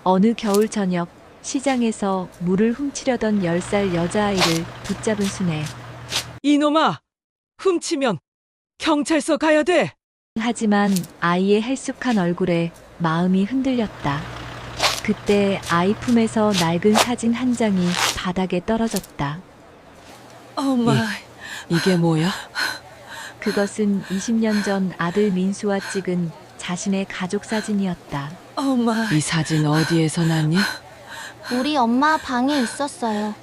어느 겨울 저녁 시장에서 물을 훔치려던 10살 여자아이를 붙잡은 순애. 이놈아! 훔치면 경찰서 가야 돼! 하지만 아이의 헬쑥한 얼굴에 마음이 흔들렸다. 그때 아이 품에서 낡은 사진 한 장이 바닥에 떨어졌다. 엄마, 이게 뭐야? 그것은 20년 전 아들 민수와 찍은 자신의 가족 사진이었다. 엄마. 이 사진 어디에서 났니? 우리 엄마 방에 있었어요.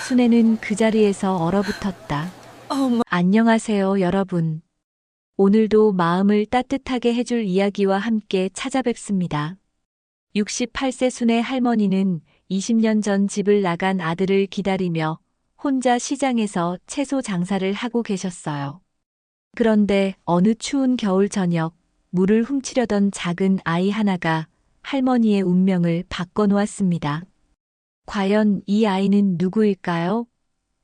순애는 그 자리에서 얼어붙었다. 엄마. 안녕하세요, 여러분. 오늘도 마음을 따뜻하게 해줄 이야기와 함께 찾아뵙습니다. 68세 순애 할머니는 20년 전 집을 나간 아들을 기다리며 혼자 시장에서 채소 장사를 하고 계셨어요. 그런데 어느 추운 겨울 저녁, 물을 훔치려던 작은 아이 하나가 할머니의 운명을 바꿔놓았습니다. 과연 이 아이는 누구일까요?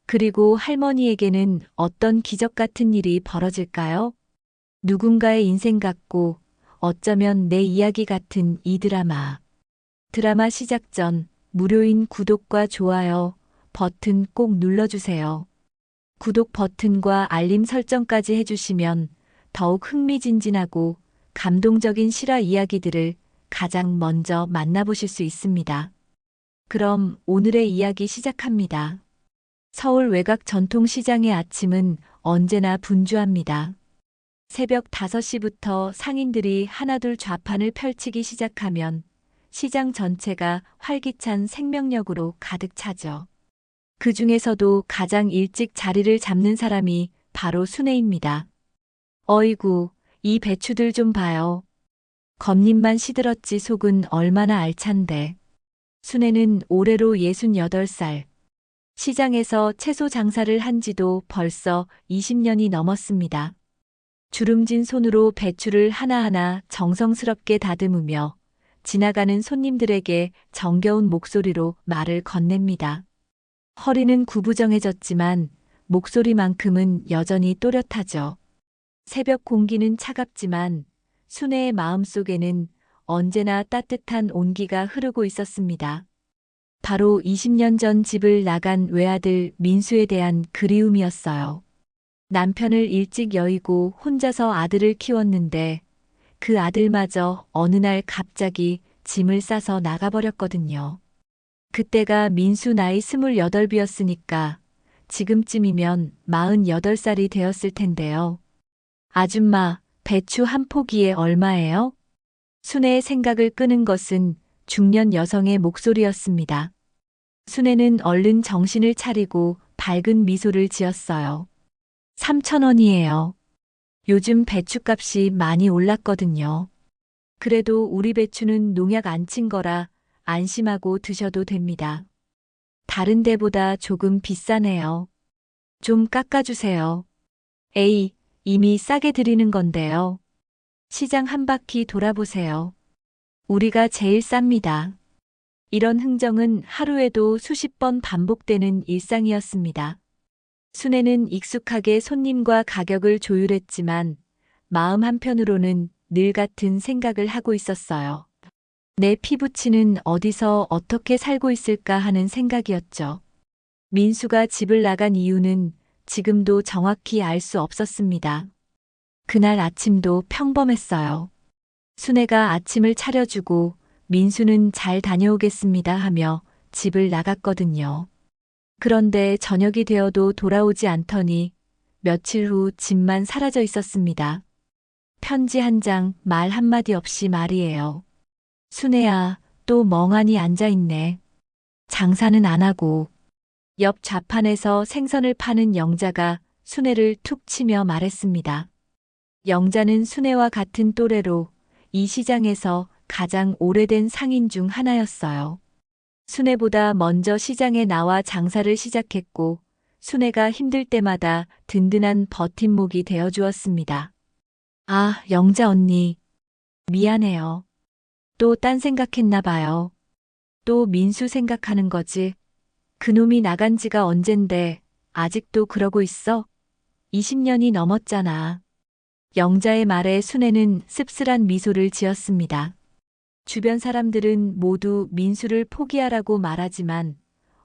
그리고 할머니에게는 어떤 기적 같은 일이 벌어질까요? 누군가의 인생 같고 어쩌면 내 이야기 같은 이 드라마. 드라마 시작 전 무료인 구독과 좋아요 버튼 꼭 눌러주세요. 구독 버튼과 알림 설정까지 해주시면 더욱 흥미진진하고 감동적인 실화 이야기들을 가장 먼저 만나보실 수 있습니다. 그럼 오늘의 이야기 시작합니다. 서울 외곽 전통시장의 아침은 언제나 분주합니다. 새벽 5시부터 상인들이 하나둘 좌판을 펼치기 시작하면 시장 전체가 활기찬 생명력으로 가득 차죠. 그 중에서도 가장 일찍 자리를 잡는 사람이 바로 순애입니다. 어이구, 이 배추들 좀 봐요. 겉잎만 시들었지 속은 얼마나 알찬데. 순애는 올해로 68살. 시장에서 채소 장사를 한 지도 벌써 20년이 넘었습니다. 주름진 손으로 배추를 하나하나 정성스럽게 다듬으며 지나가는 손님들에게 정겨운 목소리로 말을 건넵니다. 허리는 구부정해졌지만 목소리만큼은 여전히 또렷하죠. 새벽 공기는 차갑지만 순애의 마음속에는 언제나 따뜻한 온기가 흐르고 있었습니다. 바로 20년 전 집을 나간 외아들 민수에 대한 그리움이었어요. 남편을 일찍 여의고 혼자서 아들을 키웠는데 그 아들마저 어느 날 갑자기 짐을 싸서 나가버렸거든요. 그때가 민수 나이 28이었으니까 지금쯤이면 48살이 되었을 텐데요. 아줌마, 배추 한 포기에 얼마예요? 순애의 생각을 끄는 것은 중년 여성의 목소리였습니다. 순애는 얼른 정신을 차리고 밝은 미소를 지었어요. 3,000원이에요. 요즘 배추값이 많이 올랐거든요. 그래도 우리 배추는 농약 안 친 거라 안심하고 드셔도 됩니다. 다른 데보다 조금 비싸네요. 좀 깎아주세요. 에이, 이미 싸게 드리는 건데요. 시장 한 바퀴 돌아보세요. 우리가 제일 쌉니다. 이런 흥정은 하루에도 수십 번 반복되는 일상이었습니다. 순애는 익숙하게 손님과 가격을 조율했지만 마음 한편으로는 늘 같은 생각을 하고 있었어요. 내 피부치는 어디서 어떻게 살고 있을까 하는 생각이었죠. 민수가 집을 나간 이유는 지금도 정확히 알 수 없었습니다. 그날 아침도 평범했어요. 순애가 아침을 차려주고 민수는 잘 다녀오겠습니다 하며 집을 나갔거든요. 그런데 저녁이 되어도 돌아오지 않더니 며칠 후 집만 사라져 있었습니다. 편지 한 장, 말 한마디 없이 말이에요. 순애야, 또 멍하니 앉아있네. 장사는 안 하고. 옆 좌판에서 생선을 파는 영자가 순애를 툭 치며 말했습니다. 영자는 순애와 같은 또래로 이 시장에서 가장 오래된 상인 중 하나였어요. 순애보다 먼저 시장에 나와 장사를 시작했고 순애가 힘들 때마다 든든한 버팀목이 되어주었습니다. 아, 영자 언니. 미안해요. 또 딴 생각했나 봐요. 또 민수 생각하는 거지. 그놈이 나간 지가 언젠데 아직도 그러고 있어? 20년이 넘었잖아. 영자의 말에 순애는 씁쓸한 미소를 지었습니다. 주변 사람들은 모두 민수를 포기하라고 말하지만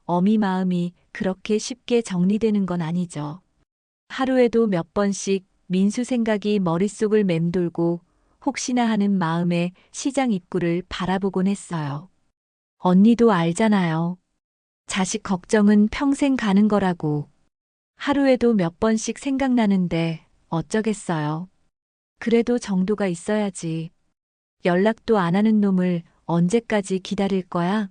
어미 마음이 그렇게 쉽게 정리되는 건 아니죠. 하루에도 몇 번씩 민수 생각이 머릿속을 맴돌고 혹시나 하는 마음에 시장 입구를 바라보곤 했어요. 언니도 알잖아요. 자식 걱정은 평생 가는 거라고. 하루에도 몇 번씩 생각나는데 어쩌겠어요. 그래도 정도가 있어야지. 연락도 안 하는 놈을 언제까지 기다릴 거야?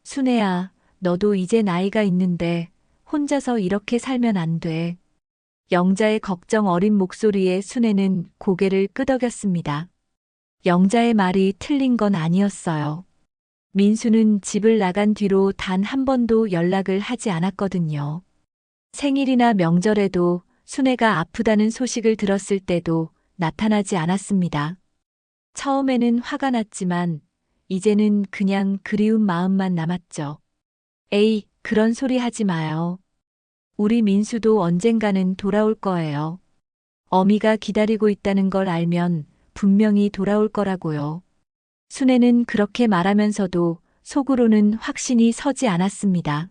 순애야, 너도 이제 나이가 있는데 혼자서 이렇게 살면 안 돼. 영자의 걱정 어린 목소리에 순애는 고개를 끄덕였습니다. 영자의 말이 틀린 건 아니었어요. 민수는 집을 나간 뒤로 단 한 번도 연락을 하지 않았거든요. 생일이나 명절에도 순애가 아프다는 소식을 들었을 때도 나타나지 않았습니다. 처음에는 화가 났지만 이제는 그냥 그리운 마음만 남았죠. 에이, 그런 소리 하지 마요. 우리 민수도 언젠가는 돌아올 거예요. 어미가 기다리고 있다는 걸 알면 분명히 돌아올 거라고요. 순애는 그렇게 말하면서도 속으로는 확신이 서지 않았습니다.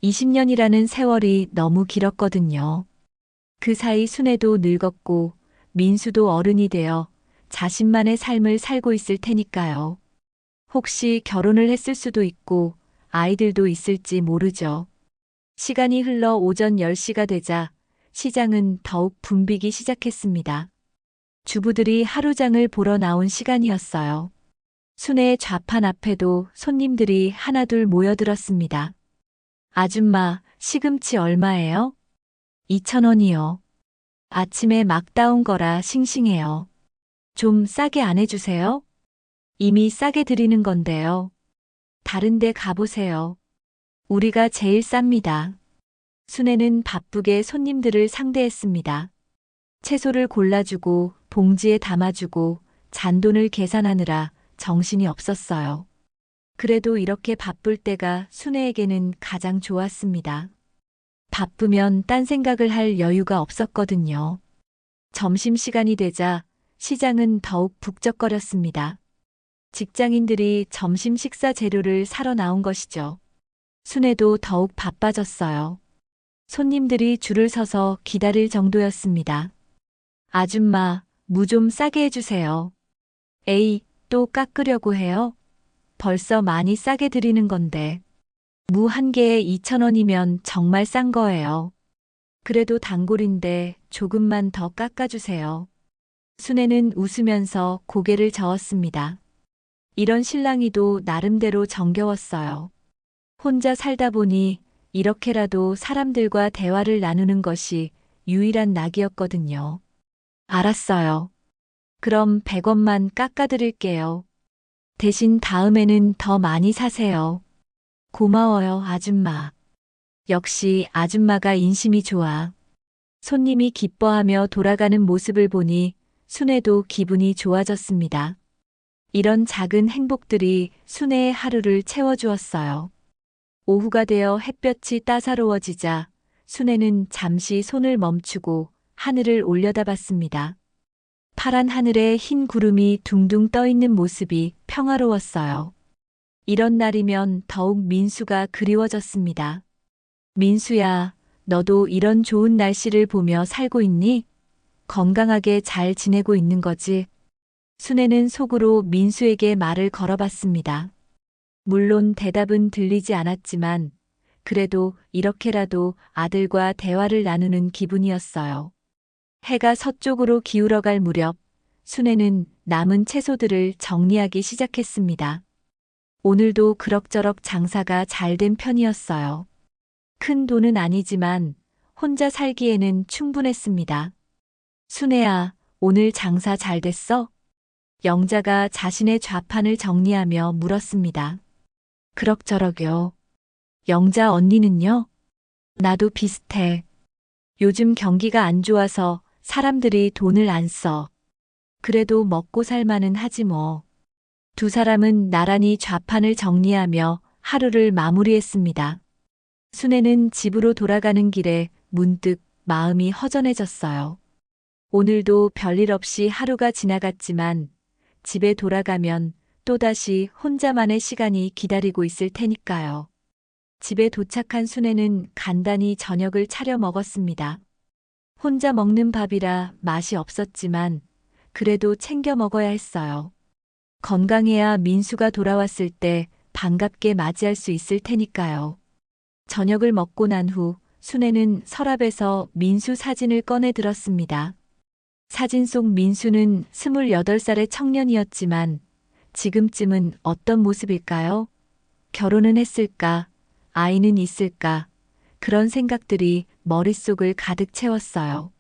20년이라는 세월이 너무 길었거든요. 그 사이 순애도 늙었고 민수도 어른이 되어 자신만의 삶을 살고 있을 테니까요. 혹시 결혼을 했을 수도 있고 아이들도 있을지 모르죠. 시간이 흘러 오전 10시가 되자 시장은 더욱 붐비기 시작했습니다. 주부들이 하루장을 보러 나온 시간이었어요. 순애의 좌판 앞에도 손님들이 하나둘 모여들었습니다. 아줌마, 시금치 얼마예요? 2,000원이요. 아침에 막 따온 거라 싱싱해요. 좀 싸게 안 해주세요? 이미 싸게 드리는 건데요. 다른 데 가보세요. 우리가 제일 쌉니다. 순애는 바쁘게 손님들을 상대했습니다. 채소를 골라주고 봉지에 담아주고 잔돈을 계산하느라 정신이 없었어요. 그래도 이렇게 바쁠 때가 순애에게는 가장 좋았습니다. 바쁘면 딴 생각을 할 여유가 없었거든요. 점심시간이 되자 시장은 더욱 북적거렸습니다. 직장인들이 점심 식사 재료를 사러 나온 것이죠. 순애도 더욱 바빠졌어요. 손님들이 줄을 서서 기다릴 정도였습니다. 아줌마, 무 좀 싸게 해주세요. 에이, 또 깎으려고 해요? 벌써 많이 싸게 드리는 건데. 무 한 개에 2,000원이면 정말 싼 거예요. 그래도 단골인데 조금만 더 깎아주세요. 순애는 웃으면서 고개를 저었습니다. 이런 실랑이도 나름대로 정겨웠어요. 혼자 살다 보니 이렇게라도 사람들과 대화를 나누는 것이 유일한 낙이었거든요. 알았어요. 그럼 100원만 깎아드릴게요. 대신 다음에는 더 많이 사세요. 고마워요, 아줌마. 역시 아줌마가 인심이 좋아. 손님이 기뻐하며 돌아가는 모습을 보니 순애도 기분이 좋아졌습니다. 이런 작은 행복들이 순애의 하루를 채워주었어요. 오후가 되어 햇볕이 따사로워지자 순애는 잠시 손을 멈추고 하늘을 올려다봤습니다. 파란 하늘에 흰 구름이 둥둥 떠 있는 모습이 평화로웠어요. 이런 날이면 더욱 민수가 그리워졌습니다. 민수야, 너도 이런 좋은 날씨를 보며 살고 있니? 건강하게 잘 지내고 있는 거지? 순애는 속으로 민수에게 말을 걸어봤습니다. 물론 대답은 들리지 않았지만 그래도 이렇게라도 아들과 대화를 나누는 기분이었어요. 해가 서쪽으로 기울어갈 무렵 순애는 남은 채소들을 정리하기 시작했습니다. 오늘도 그럭저럭 장사가 잘 된 편이었어요. 큰 돈은 아니지만 혼자 살기에는 충분했습니다. 순애야, 오늘 장사 잘 됐어? 영자가 자신의 좌판을 정리하며 물었습니다. 그럭저럭요. 영자 언니는요? 나도 비슷해. 요즘 경기가 안 좋아서 사람들이 돈을 안 써. 그래도 먹고 살만은 하지 뭐. 두 사람은 나란히 좌판을 정리하며 하루를 마무리했습니다. 순애는 집으로 돌아가는 길에 문득 마음이 허전해졌어요. 오늘도 별일 없이 하루가 지나갔지만 집에 돌아가면 또다시 혼자만의 시간이 기다리고 있을 테니까요. 집에 도착한 순애는 간단히 저녁을 차려 먹었습니다. 혼자 먹는 밥이라 맛이 없었지만 그래도 챙겨 먹어야 했어요. 건강해야 민수가 돌아왔을 때 반갑게 맞이할 수 있을 테니까요. 저녁을 먹고 난 후 순애는 서랍에서 민수 사진을 꺼내 들었습니다. 사진 속 민수는 28살의 청년이었지만 지금쯤은 어떤 모습일까요? 결혼은 했을까? 아이는 있을까? 그런 생각들이 머릿속을 가득 채웠어요.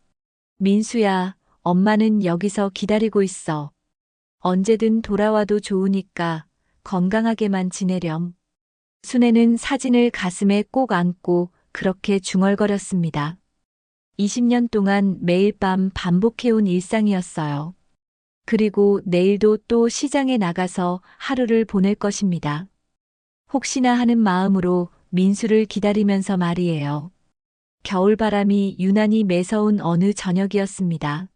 민수야, 엄마는 여기서 기다리고 있어. 언제든 돌아와도 좋으니까 건강하게만 지내렴. 순애는 사진을 가슴에 꼭 안고 그렇게 중얼거렸습니다. 20년 동안 매일 밤 반복해온 일상이었어요. 그리고 내일도 또 시장에 나가서 하루를 보낼 것입니다. 혹시나 하는 마음으로 민수를 기다리면서 말이에요. 겨울바람이 유난히 매서운 어느 저녁이었습니다.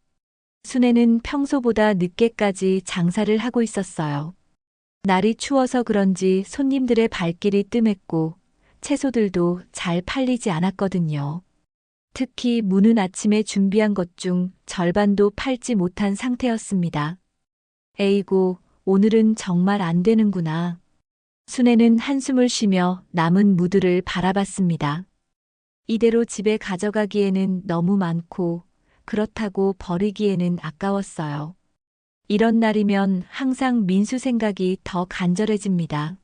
순애는 평소보다 늦게까지 장사를 하고 있었어요. 날이 추워서 그런지 손님들의 발길이 뜸했고 채소들도 잘 팔리지 않았거든요. 특히 무는 아침에 준비한 것 중 절반도 팔지 못한 상태였습니다. 에이고, 오늘은 정말 안 되는구나. 순애는 한숨을 쉬며 남은 무들을 바라봤습니다. 이대로 집에 가져가기에는 너무 많고 그렇다고 버리기에는 아까웠어요. 이런 날이면 항상 민수 생각이 더 간절해집니다.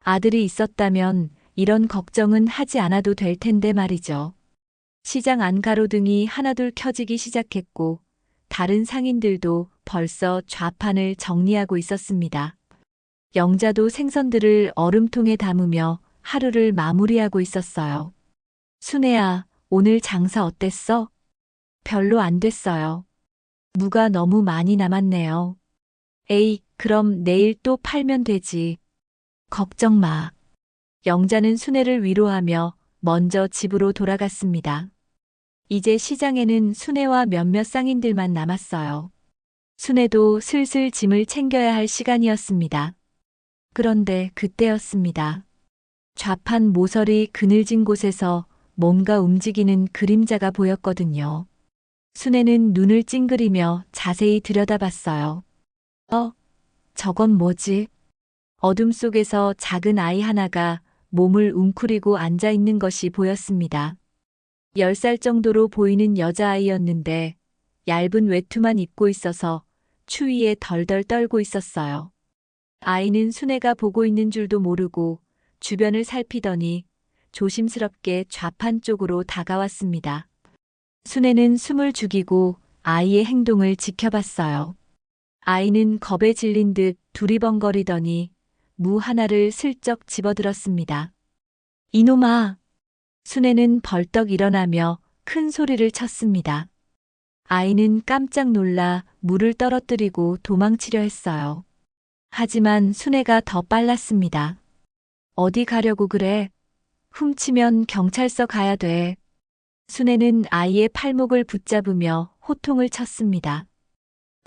아들이 있었다면 이런 걱정은 하지 않아도 될 텐데 말이죠. 시장 안 가로등이 하나둘 켜지기 시작했고 다른 상인들도 벌써 좌판을 정리하고 있었습니다. 영자도 생선들을 얼음통에 담으며 하루를 마무리하고 있었어요. 순애야, 오늘 장사 어땠어? 별로 안 됐어요. 무가 너무 많이 남았네요. 에이, 그럼 내일 또 팔면 되지. 걱정 마. 영자는 순애를 위로하며 먼저 집으로 돌아갔습니다. 이제 시장에는 순애와 몇몇 상인들만 남았어요. 순애도 슬슬 짐을 챙겨야 할 시간이었습니다. 그런데 그때였습니다. 좌판 모서리 그늘진 곳에서 뭔가 움직이는 그림자가 보였거든요. 순애는 눈을 찡그리며 자세히 들여다봤어요. 저건 뭐지? 어둠 속에서 작은 아이 하나가 몸을 웅크리고 앉아 있는 것이 보였습니다. 10살 정도로 보이는 여자아이였는데 얇은 외투만 입고 있어서 추위에 덜덜 떨고 있었어요. 아이는 순애가 보고 있는 줄도 모르고 주변을 살피더니 조심스럽게 좌판 쪽으로 다가왔습니다. 순애는 숨을 죽이고 아이의 행동을 지켜봤어요. 아이는 겁에 질린 듯 두리번거리더니 무 하나를 슬쩍 집어들었습니다. 이놈아! 순애는 벌떡 일어나며 큰 소리를 쳤습니다. 아이는 깜짝 놀라 무를 떨어뜨리고 도망치려 했어요. 하지만 순애가 더 빨랐습니다. 어디 가려고 그래? 훔치면 경찰서 가야 돼. 순애는 아이의 팔목을 붙잡으며 호통을 쳤습니다.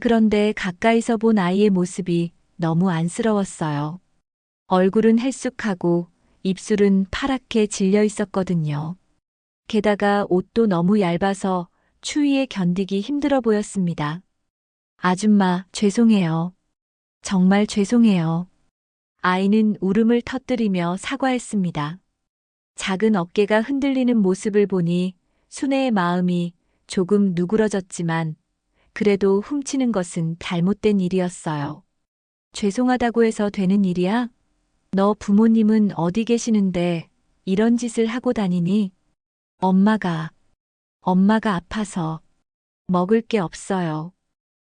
그런데 가까이서 본 아이의 모습이 너무 안쓰러웠어요. 얼굴은 헬쑥하고 입술은 파랗게 질려 있었거든요. 게다가 옷도 너무 얇아서 추위에 견디기 힘들어 보였습니다. 아줌마, 죄송해요. 정말 죄송해요. 아이는 울음을 터뜨리며 사과했습니다. 작은 어깨가 흔들리는 모습을 보니 순애의 마음이 조금 누그러졌지만 그래도 훔치는 것은 잘못된 일이었어요. 죄송하다고 해서 되는 일이야? 너 부모님은 어디 계시는데 이런 짓을 하고 다니니? 엄마가 아파서 먹을 게 없어요.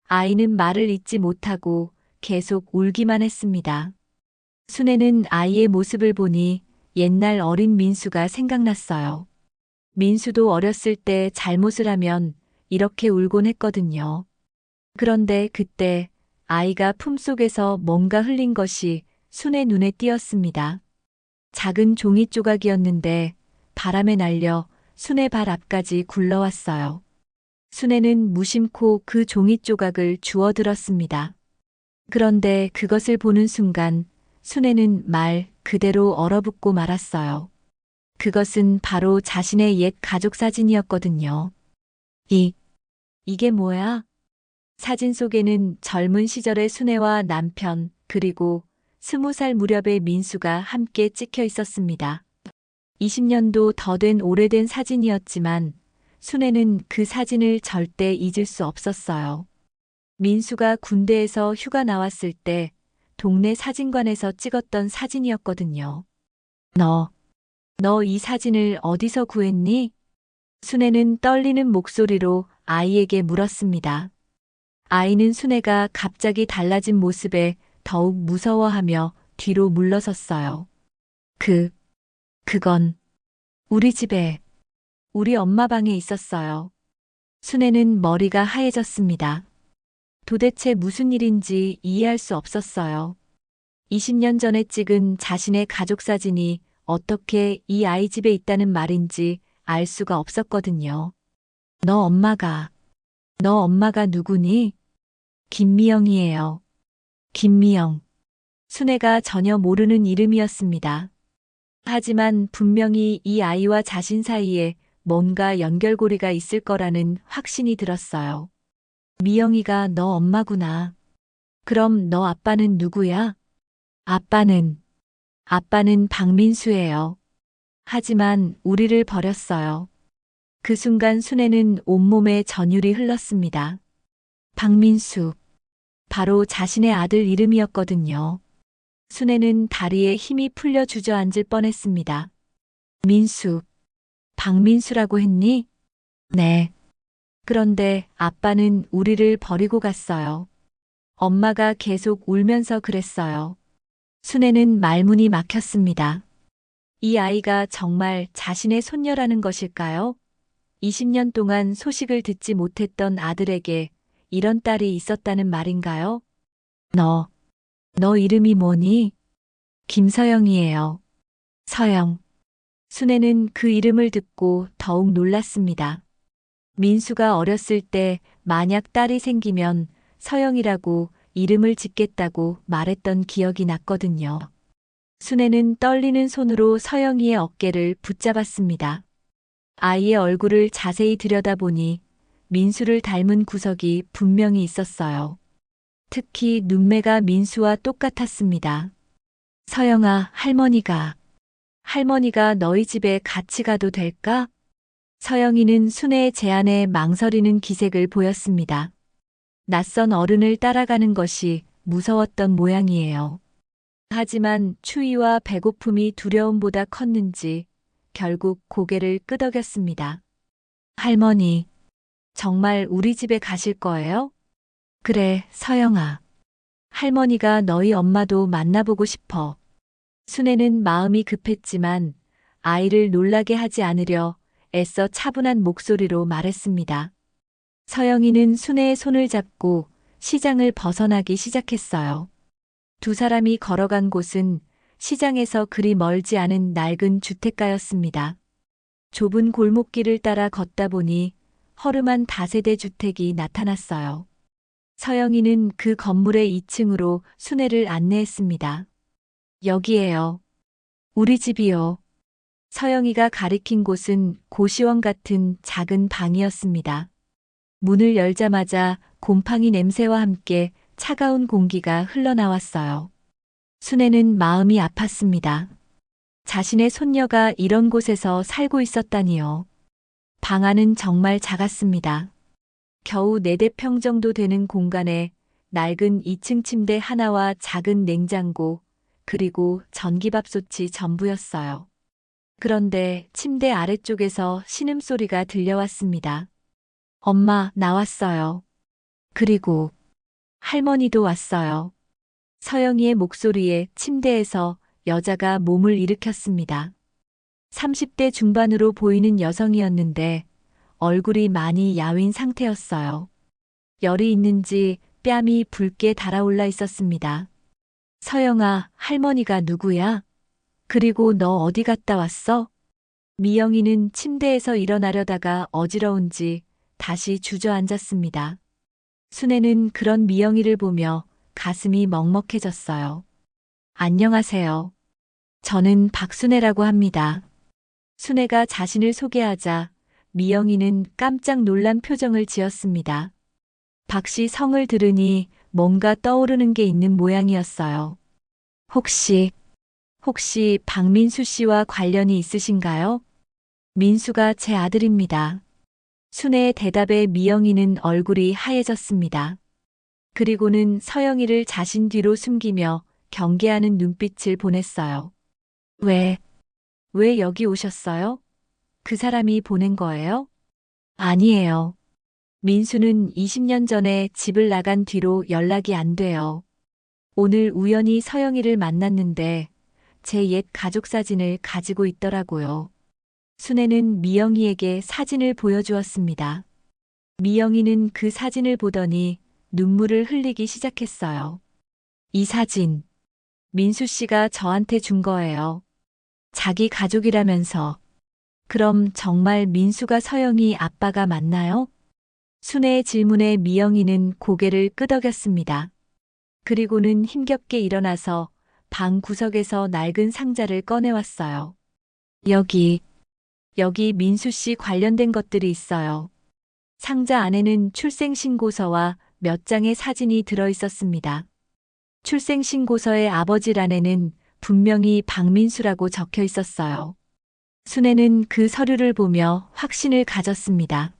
아이는 말을 잇지 못하고 계속 울기만 했습니다. 순애는 아이의 모습을 보니 옛날 어린 민수가 생각났어요. 민수도 어렸을 때 잘못을 하면 이렇게 울곤 했거든요. 그런데 그때 아이가 품속에서 뭔가 흘린 것이 순애 눈에 띄었습니다. 작은 종이 조각이었는데 바람에 날려 순애 발 앞까지 굴러왔어요. 순애는 무심코 그 종이 조각을 주워 들었습니다. 그런데 그것을 보는 순간 순애는 말 그대로 얼어붙고 말았어요. 그것은 바로 자신의 옛 가족 사진이었거든요. 이게 뭐야? 사진 속에는 젊은 시절의 순애와 남편, 그리고 20살 무렵의 민수가 함께 찍혀 있었습니다. 20년도 더 된 오래된 사진이었지만 순애는 그 사진을 절대 잊을 수 없었어요. 민수가 군대에서 휴가 나왔을 때 동네 사진관에서 찍었던 사진이었거든요. 너 이 사진을 어디서 구했니? 순애는 떨리는 목소리로 아이에게 물었습니다. 아이는 순애가 갑자기 달라진 모습에 더욱 무서워하며 뒤로 물러섰어요. 그건 우리 집에, 우리 엄마 방에 있었어요. 순애는 머리가 하얘졌습니다. 도대체 무슨 일인지 이해할 수 없었어요. 20년 전에 찍은 자신의 가족 사진이 어떻게 이 아이 집에 있다는 말인지 알 수가 없었거든요. 너 엄마가 누구니? 김미영이에요. 김미영. 순애가 전혀 모르는 이름이었습니다. 하지만 분명히 이 아이와 자신 사이에 뭔가 연결고리가 있을 거라는 확신이 들었어요. 미영이가 너 엄마구나. 그럼 너 아빠는 누구야? 아빠는 박민수예요. 하지만 우리를 버렸어요. 그 순간 순애는 온몸에 전율이 흘렀습니다. 박민수. 바로 자신의 아들 이름이었거든요. 순애는 다리에 힘이 풀려 주저앉을 뻔했습니다. 민수. 박민수라고 했니? 네. 그런데 아빠는 우리를 버리고 갔어요. 엄마가 계속 울면서 그랬어요. 순애는 말문이 막혔습니다. 이 아이가 정말 자신의 손녀라는 것일까요? 20년 동안 소식을 듣지 못했던 아들에게 이런 딸이 있었다는 말인가요? 너 이름이 뭐니? 김서영이에요. 서영. 순애는 그 이름을 듣고 더욱 놀랐습니다. 민수가 어렸을 때 만약 딸이 생기면 서영이라고 이름을 짓겠다고 말했던 기억이 났거든요. 순애는 떨리는 손으로 서영이의 어깨를 붙잡았습니다. 아이의 얼굴을 자세히 들여다보니 민수를 닮은 구석이 분명히 있었어요. 특히 눈매가 민수와 똑같았습니다. 서영아, 할머니가 너희 집에 같이 가도 될까? 서영이는 순애의 제안에 망설이는 기색을 보였습니다. 낯선 어른을 따라가는 것이 무서웠던 모양이에요. 하지만 추위와 배고픔이 두려움보다 컸는지 결국 고개를 끄덕였습니다. 할머니, 정말 우리 집에 가실 거예요? 그래, 서영아. 할머니가 너희 엄마도 만나보고 싶어. 순애는 마음이 급했지만 아이를 놀라게 하지 않으려 애써 차분한 목소리로 말했습니다. 서영이는 순애의 손을 잡고 시장을 벗어나기 시작했어요. 두 사람이 걸어간 곳은 시장에서 그리 멀지 않은 낡은 주택가였습니다. 좁은 골목길을 따라 걷다 보니 허름한 다세대 주택이 나타났어요. 서영이는 그 건물의 2층으로 순애를 안내했습니다. 여기에요. 우리 집이요. 서영이가 가리킨 곳은 고시원 같은 작은 방이었습니다. 문을 열자마자 곰팡이 냄새와 함께 차가운 공기가 흘러나왔어요. 순애는 마음이 아팠습니다. 자신의 손녀가 이런 곳에서 살고 있었다니요. 방 안은 정말 작았습니다. 겨우 4대 평 정도 되는 공간에 낡은 2층 침대 하나와 작은 냉장고, 그리고 전기밥솥이 전부였어요. 그런데 침대 아래쪽에서 신음소리가 들려왔습니다. 엄마, 나왔어요. 그리고 할머니도 왔어요. 서영이의 목소리에 침대에서 여자가 몸을 일으켰습니다. 30대 중반으로 보이는 여성이었는데 얼굴이 많이 야윈 상태였어요. 열이 있는지 뺨이 붉게 달아올라 있었습니다. 서영아, 할머니가 누구야? 그리고 너 어디 갔다 왔어? 미영이는 침대에서 일어나려다가 어지러운지 다시 주저앉았습니다. 순애는 그런 미영이를 보며 가슴이 먹먹해졌어요. 안녕하세요. 저는 박순애라고 합니다. 순애가 자신을 소개하자 미영이는 깜짝 놀란 표정을 지었습니다. 박 씨 성을 들으니 뭔가 떠오르는 게 있는 모양이었어요. 혹시 박민수 씨와 관련이 있으신가요? 민수가 제 아들입니다. 순애의 대답에 미영이는 얼굴이 하얘졌습니다. 그리고는 서영이를 자신 뒤로 숨기며 경계하는 눈빛을 보냈어요. 왜 여기 오셨어요? 그 사람이 보낸 거예요? 아니에요. 민수는 20년 전에 집을 나간 뒤로 연락이 안 돼요. 오늘 우연히 서영이를 만났는데 제 옛 가족 사진을 가지고 있더라고요. 순애는 미영이에게 사진을 보여주었습니다. 미영이는 그 사진을 보더니 눈물을 흘리기 시작했어요. 이 사진, 민수 씨가 저한테 준 거예요. 자기 가족이라면서. 그럼 정말 민수가 서영이 아빠가 맞나요? 순애의 질문에 미영이는 고개를 끄덕였습니다. 그리고는 힘겹게 일어나서 방 구석에서 낡은 상자를 꺼내왔어요. 여기 민수 씨 관련된 것들이 있어요. 상자 안에는 출생신고서와 몇 장의 사진이 들어 있었습니다. 출생신고서의 아버지란에는 분명히 박민수라고 적혀 있었어요. 순애는 그 서류를 보며 확신을 가졌습니다.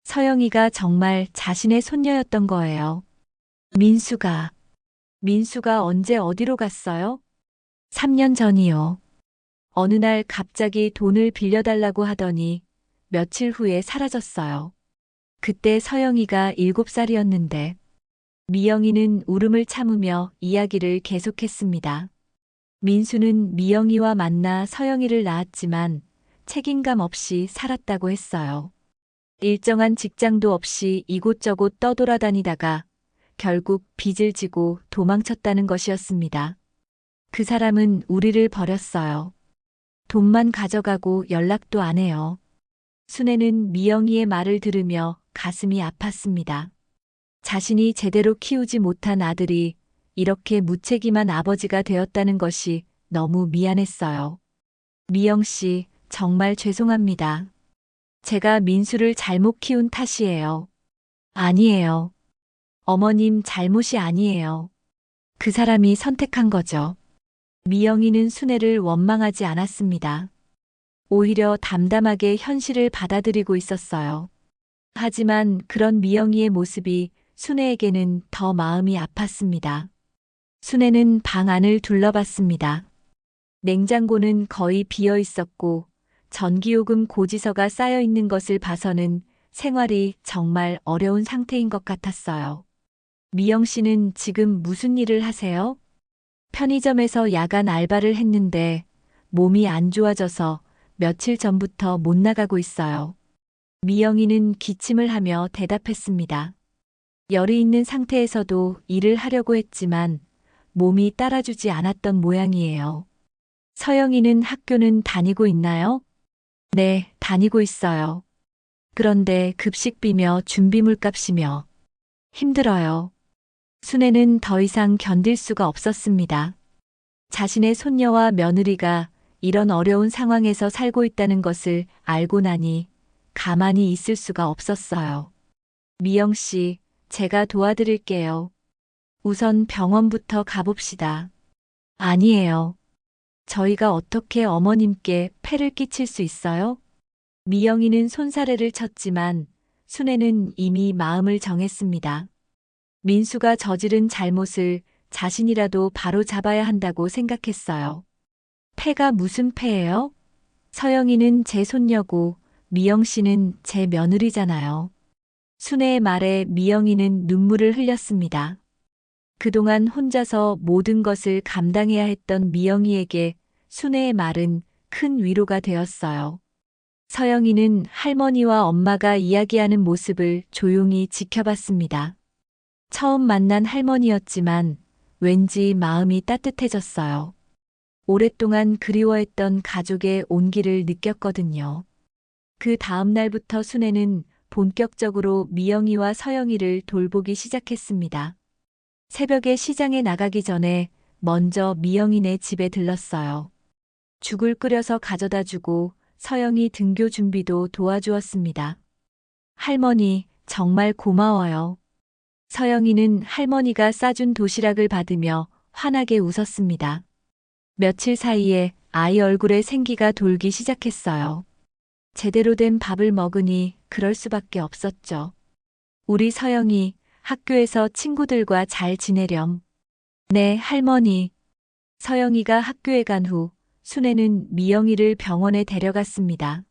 서영이가 정말 자신의 손녀였던 거예요. 민수가 언제 어디로 갔어요? 3년 전이요. 어느 날 갑자기 돈을 빌려달라고 하더니 며칠 후에 사라졌어요. 그때 서영이가 7살이었는데 미영이는 울음을 참으며 이야기를 계속했습니다. 민수는 미영이와 만나 서영이를 낳았지만 책임감 없이 살았다고 했어요. 일정한 직장도 없이 이곳저곳 떠돌아다니다가 결국 빚을 지고 도망쳤다는 것이었습니다. 그 사람은 우리를 버렸어요. 돈만 가져가고 연락도 안 해요. 순애는 미영이의 말을 들으며 가슴이 아팠습니다. 자신이 제대로 키우지 못한 아들이 이렇게 무책임한 아버지가 되었다는 것이 너무 미안했어요. 미영 씨, 정말 죄송합니다. 제가 민수를 잘못 키운 탓이에요. 아니에요. 어머님 잘못이 아니에요. 그 사람이 선택한 거죠. 미영이는 순애를 원망하지 않았습니다. 오히려 담담하게 현실을 받아들이고 있었어요. 하지만 그런 미영이의 모습이 순애에게는 더 마음이 아팠습니다. 순애는 방 안을 둘러봤습니다. 냉장고는 거의 비어 있었고 전기요금 고지서가 쌓여 있는 것을 봐서는 생활이 정말 어려운 상태인 것 같았어요. 미영 씨는 지금 무슨 일을 하세요? 편의점에서 야간 알바를 했는데 몸이 안 좋아져서 며칠 전부터 못 나가고 있어요. 미영이는 기침을 하며 대답했습니다. 열이 있는 상태에서도 일을 하려고 했지만 몸이 따라주지 않았던 모양이에요. 서영이는 학교는 다니고 있나요? 네, 다니고 있어요. 그런데 급식비며 준비물 값이며 힘들어요. 순애는 더 이상 견딜 수가 없었습니다. 자신의 손녀와 며느리가 이런 어려운 상황에서 살고 있다는 것을 알고 나니 가만히 있을 수가 없었어요. 미영 씨, 제가 도와드릴게요. 우선 병원부터 가봅시다. 아니에요. 저희가 어떻게 어머님께 폐를 끼칠 수 있어요? 미영이는 손사래를 쳤지만 순애는 이미 마음을 정했습니다. 민수가 저지른 잘못을 자신이라도 바로 잡아야 한다고 생각했어요. 폐가 무슨 폐예요? 서영이는 제 손녀고 미영 씨는 제 며느리잖아요. 순애의 말에 미영이는 눈물을 흘렸습니다. 그동안 혼자서 모든 것을 감당해야 했던 미영이에게 순애의 말은 큰 위로가 되었어요. 서영이는 할머니와 엄마가 이야기하는 모습을 조용히 지켜봤습니다. 처음 만난 할머니였지만 왠지 마음이 따뜻해졌어요. 오랫동안 그리워했던 가족의 온기를 느꼈거든요. 그 다음 날부터 순애는 본격적으로 미영이와 서영이를 돌보기 시작했습니다. 새벽에 시장에 나가기 전에 먼저 미영이네 집에 들렀어요. 죽을 끓여서 가져다 주고 서영이 등교 준비도 도와주었습니다. 할머니, 정말 고마워요. 서영이는 할머니가 싸준 도시락을 받으며 환하게 웃었습니다. 며칠 사이에 아이 얼굴에 생기가 돌기 시작했어요. 제대로 된 밥을 먹으니 그럴 수밖에 없었죠. 우리 서영이 학교에서 친구들과 잘 지내렴. 네, 할머니. 서영이가 학교에 간 후 순애는 미영이를 병원에 데려갔습니다.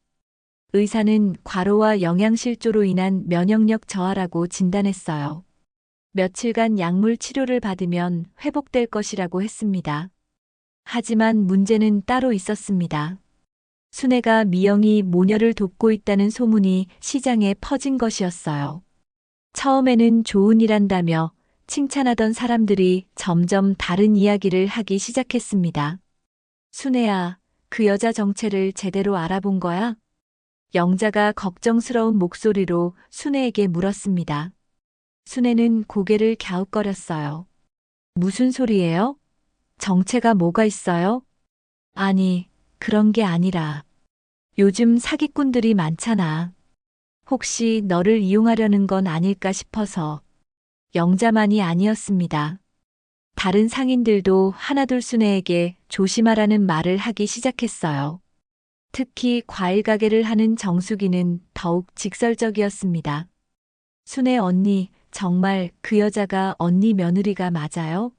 의사는 과로와 영양실조로 인한 면역력 저하라고 진단했어요. 며칠간 약물 치료를 받으면 회복될 것이라고 했습니다. 하지만 문제는 따로 있었습니다. 순애가 미영이 모녀를 돕고 있다는 소문이 시장에 퍼진 것이었어요. 처음에는 좋은 일한다며 칭찬하던 사람들이 점점 다른 이야기를 하기 시작했습니다. 순애야, 그 여자 정체를 제대로 알아본 거야? 영자가 걱정스러운 목소리로 순애에게 물었습니다. 순애는 고개를 갸웃거렸어요. 무슨 소리예요? 정체가 뭐가 있어요? 아니, 그런 게 아니라 요즘 사기꾼들이 많잖아. 혹시 너를 이용하려는 건 아닐까 싶어서. 영자만이 아니었습니다. 다른 상인들도 하나둘 순애에게 조심하라는 말을 하기 시작했어요. 특히 과일 가게를 하는 정숙이는 더욱 직설적이었습니다. 순애 언니, 정말 그 여자가 언니 며느리가 맞아요?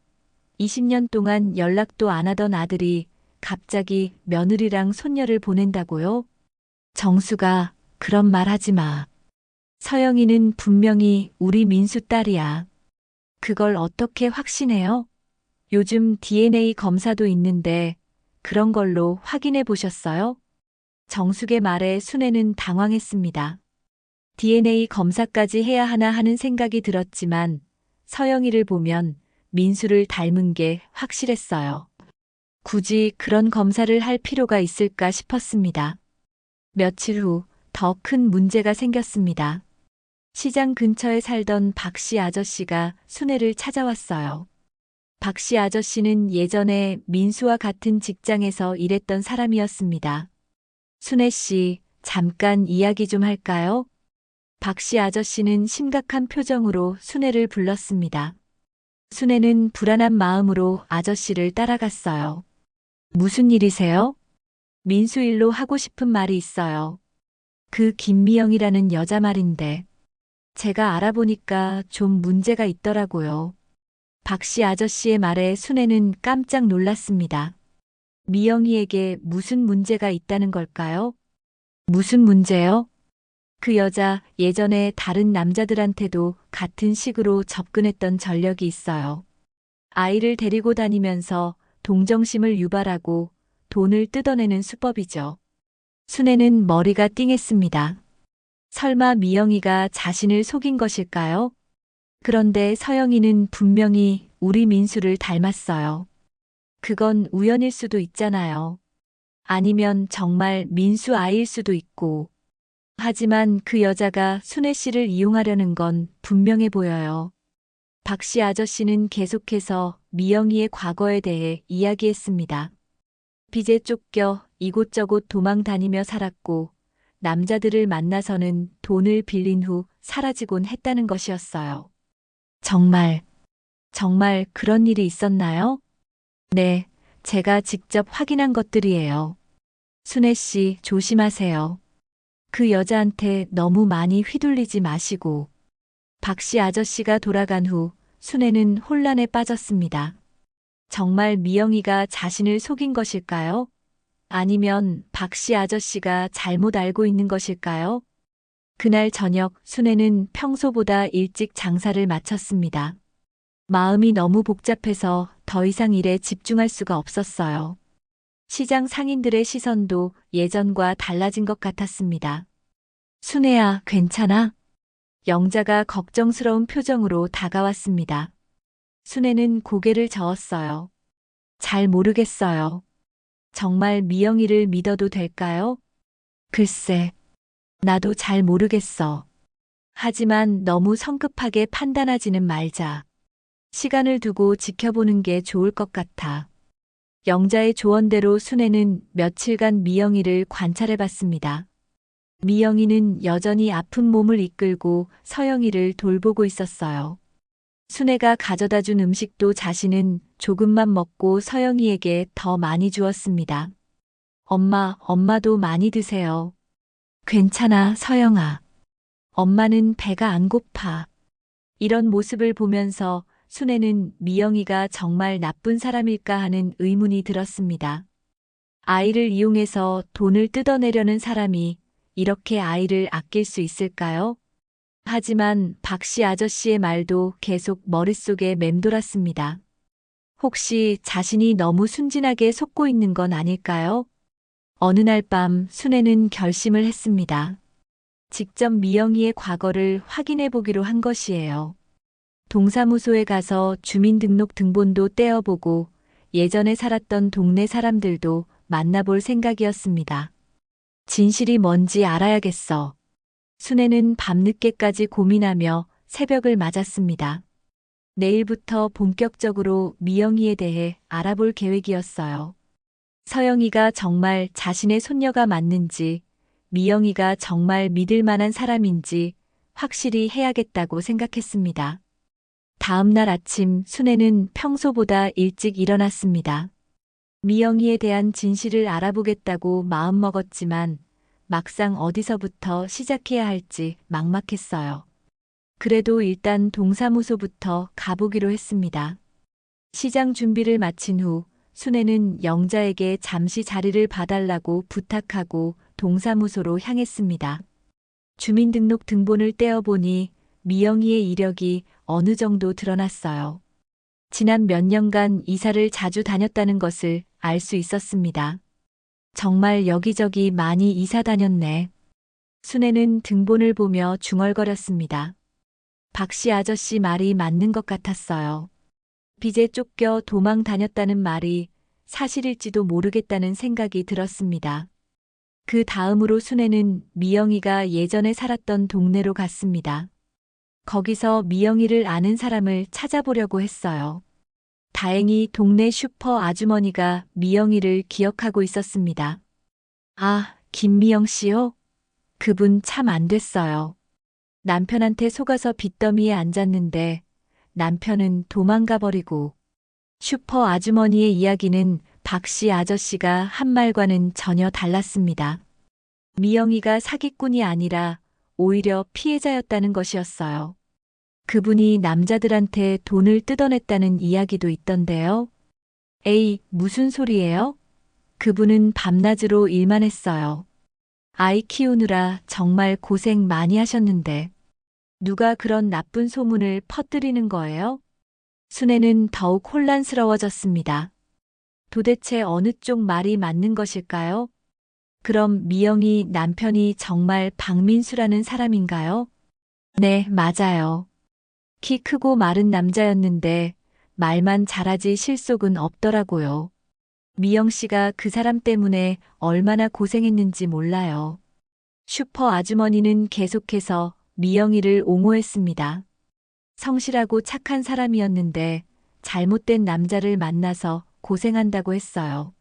20년 동안 연락도 안 하던 아들이 갑자기 며느리랑 손녀를 보낸다고요? 정수가 그런 말 하지 마. 서영이는 분명히 우리 민수 딸이야. 그걸 어떻게 확신해요? 요즘 DNA 검사도 있는데 그런 걸로 확인해 보셨어요? 정숙의 말에 순애는 당황했습니다. DNA 검사까지 해야 하나 하는 생각이 들었지만 서영이를 보면 민수를 닮은 게 확실했어요. 굳이 그런 검사를 할 필요가 있을까 싶었습니다. 며칠 후 더 큰 문제가 생겼습니다. 시장 근처에 살던 박씨 아저씨가 순애를 찾아왔어요. 박씨 아저씨는 예전에 민수와 같은 직장에서 일했던 사람이었습니다. 순애 씨, 잠깐 이야기 좀 할까요? 박씨 아저씨는 심각한 표정으로 순애를 불렀습니다. 순애는 불안한 마음으로 아저씨를 따라갔어요. 무슨 일이세요? 민수 일로 하고 싶은 말이 있어요. 그 김미영이라는 여자 말인데 제가 알아보니까 좀 문제가 있더라고요. 박씨 아저씨의 말에 순애는 깜짝 놀랐습니다. 미영이에게 무슨 문제가 있다는 걸까요? 무슨 문제요? 그 여자 예전에 다른 남자들한테도 같은 식으로 접근했던 전력이 있어요. 아이를 데리고 다니면서 동정심을 유발하고 돈을 뜯어내는 수법이죠. 순애는 머리가 띵했습니다. 설마 미영이가 자신을 속인 것일까요? 그런데 서영이는 분명히 우리 민수를 닮았어요. 그건 우연일 수도 있잖아요. 아니면 정말 민수 아이일 수도 있고. 하지만 그 여자가 순애 씨를 이용하려는 건 분명해 보여요. 박씨 아저씨는 계속해서 미영이의 과거에 대해 이야기했습니다. 빚에 쫓겨 이곳저곳 도망 다니며 살았고 남자들을 만나서는 돈을 빌린 후 사라지곤 했다는 것이었어요. 정말 그런 일이 있었나요? 네, 제가 직접 확인한 것들이에요. 순애 씨, 조심하세요. 그 여자한테 너무 많이 휘둘리지 마시고. 박씨 아저씨가 돌아간 후 순애는 혼란에 빠졌습니다. 정말 미영이가 자신을 속인 것일까요? 아니면 박씨 아저씨가 잘못 알고 있는 것일까요? 그날 저녁 순애는 평소보다 일찍 장사를 마쳤습니다. 마음이 너무 복잡해서 더 이상 일에 집중할 수가 없었어요. 시장 상인들의 시선도 예전과 달라진 것 같았습니다. 순애야, 괜찮아? 영자가 걱정스러운 표정으로 다가왔습니다. 순애는 고개를 저었어요. 잘 모르겠어요. 정말 미영이를 믿어도 될까요? 글쎄, 나도 잘 모르겠어. 하지만 너무 성급하게 판단하지는 말자. 시간을 두고 지켜보는 게 좋을 것 같아. 영자의 조언대로 순애는 며칠간 미영이를 관찰해 봤습니다. 미영이는 여전히 아픈 몸을 이끌고 서영이를 돌보고 있었어요. 순애가 가져다 준 음식도 자신은 조금만 먹고 서영이에게 더 많이 주었습니다. 엄마도 많이 드세요. 괜찮아, 서영아. 엄마는 배가 안 고파. 이런 모습을 보면서 순애는 미영이가 정말 나쁜 사람일까 하는 의문이 들었습니다. 아이를 이용해서 돈을 뜯어내려는 사람이 이렇게 아이를 아낄 수 있을까요? 하지만 박씨 아저씨의 말도 계속 머릿속에 맴돌았습니다. 혹시 자신이 너무 순진하게 속고 있는 건 아닐까요? 어느 날 밤 순애는 결심을 했습니다. 직접 미영이의 과거를 확인해 보기로 한 것이에요. 동사무소에 가서 주민등록 등본도 떼어보고 예전에 살았던 동네 사람들도 만나볼 생각이었습니다. 진실이 뭔지 알아야겠어. 순애는 밤늦게까지 고민하며 새벽을 맞았습니다. 내일부터 본격적으로 미영이에 대해 알아볼 계획이었어요. 서영이가 정말 자신의 손녀가 맞는지, 미영이가 정말 믿을 만한 사람인지 확실히 해야겠다고 생각했습니다. 다음 날 아침 순애는 평소보다 일찍 일어났습니다. 미영이에 대한 진실을 알아보겠다고 마음먹었지만 막상 어디서부터 시작해야 할지 막막했어요. 그래도 일단 동사무소부터 가보기로 했습니다. 시장 준비를 마친 후 순애는 영자에게 잠시 자리를 봐달라고 부탁하고 동사무소로 향했습니다. 주민등록 등본을 떼어보니 미영이의 이력이 어느 정도 드러났어요. 지난 몇 년간 이사를 자주 다녔다는 것을 알 수 있었습니다. 정말 여기저기 많이 이사 다녔네. 순애는 등본을 보며 중얼거렸습니다. 박씨 아저씨 말이 맞는 것 같았어요. 빚에 쫓겨 도망 다녔다는 말이 사실일지도 모르겠다는 생각이 들었습니다. 그 다음으로 순애는 미영이가 예전에 살았던 동네로 갔습니다. 거기서 미영이를 아는 사람을 찾아보려고 했어요. 다행히 동네 슈퍼 아주머니가 미영이를 기억하고 있었습니다. 아, 김미영 씨요? 그분 참 안 됐어요. 남편한테 속아서 빚더미에 앉았는데 남편은 도망가 버리고 슈퍼 아주머니의 이야기는 박씨 아저씨가 한 말과는 전혀 달랐습니다. 미영이가 사기꾼이 아니라 오히려 피해자였다는 것이었어요. 그분이 남자들한테 돈을 뜯어냈다는 이야기도 있던데요. 에이, 무슨 소리예요? 그분은 밤낮으로 일만 했어요. 아이 키우느라 정말 고생 많이 하셨는데 누가 그런 나쁜 소문을 퍼뜨리는 거예요? 순애는 더욱 혼란스러워졌습니다. 도대체 어느 쪽 말이 맞는 것일까요? 그럼 미영이 남편이 정말 박민수라는 사람인가요? 네, 맞아요. 키 크고 마른 남자였는데 말만 잘하지 실속은 없더라고요. 미영 씨가 그 사람 때문에 얼마나 고생했는지 몰라요. 슈퍼 아주머니는 계속해서 미영이를 옹호했습니다. 성실하고 착한 사람이었는데 잘못된 남자를 만나서 고생한다고 했어요.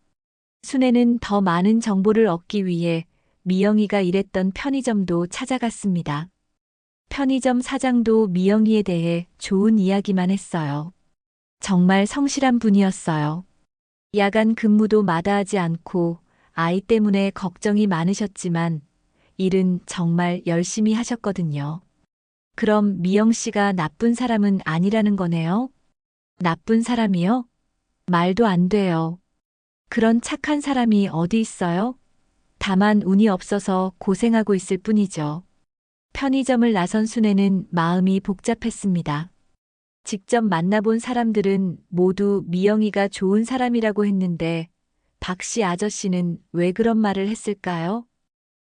순애는 더 많은 정보를 얻기 위해 미영이가 일했던 편의점도 찾아갔습니다. 편의점 사장도 미영이에 대해 좋은 이야기만 했어요. 정말 성실한 분이었어요. 야간 근무도 마다하지 않고 아이 때문에 걱정이 많으셨지만 일은 정말 열심히 하셨거든요. 그럼 미영 씨가 나쁜 사람은 아니라는 거네요? 나쁜 사람이요? 말도 안 돼요. 그런 착한 사람이 어디 있어요? 다만 운이 없어서 고생하고 있을 뿐이죠. 편의점을 나선 순애는 마음이 복잡했습니다. 직접 만나본 사람들은 모두 미영이가 좋은 사람이라고 했는데 박씨 아저씨는 왜 그런 말을 했을까요?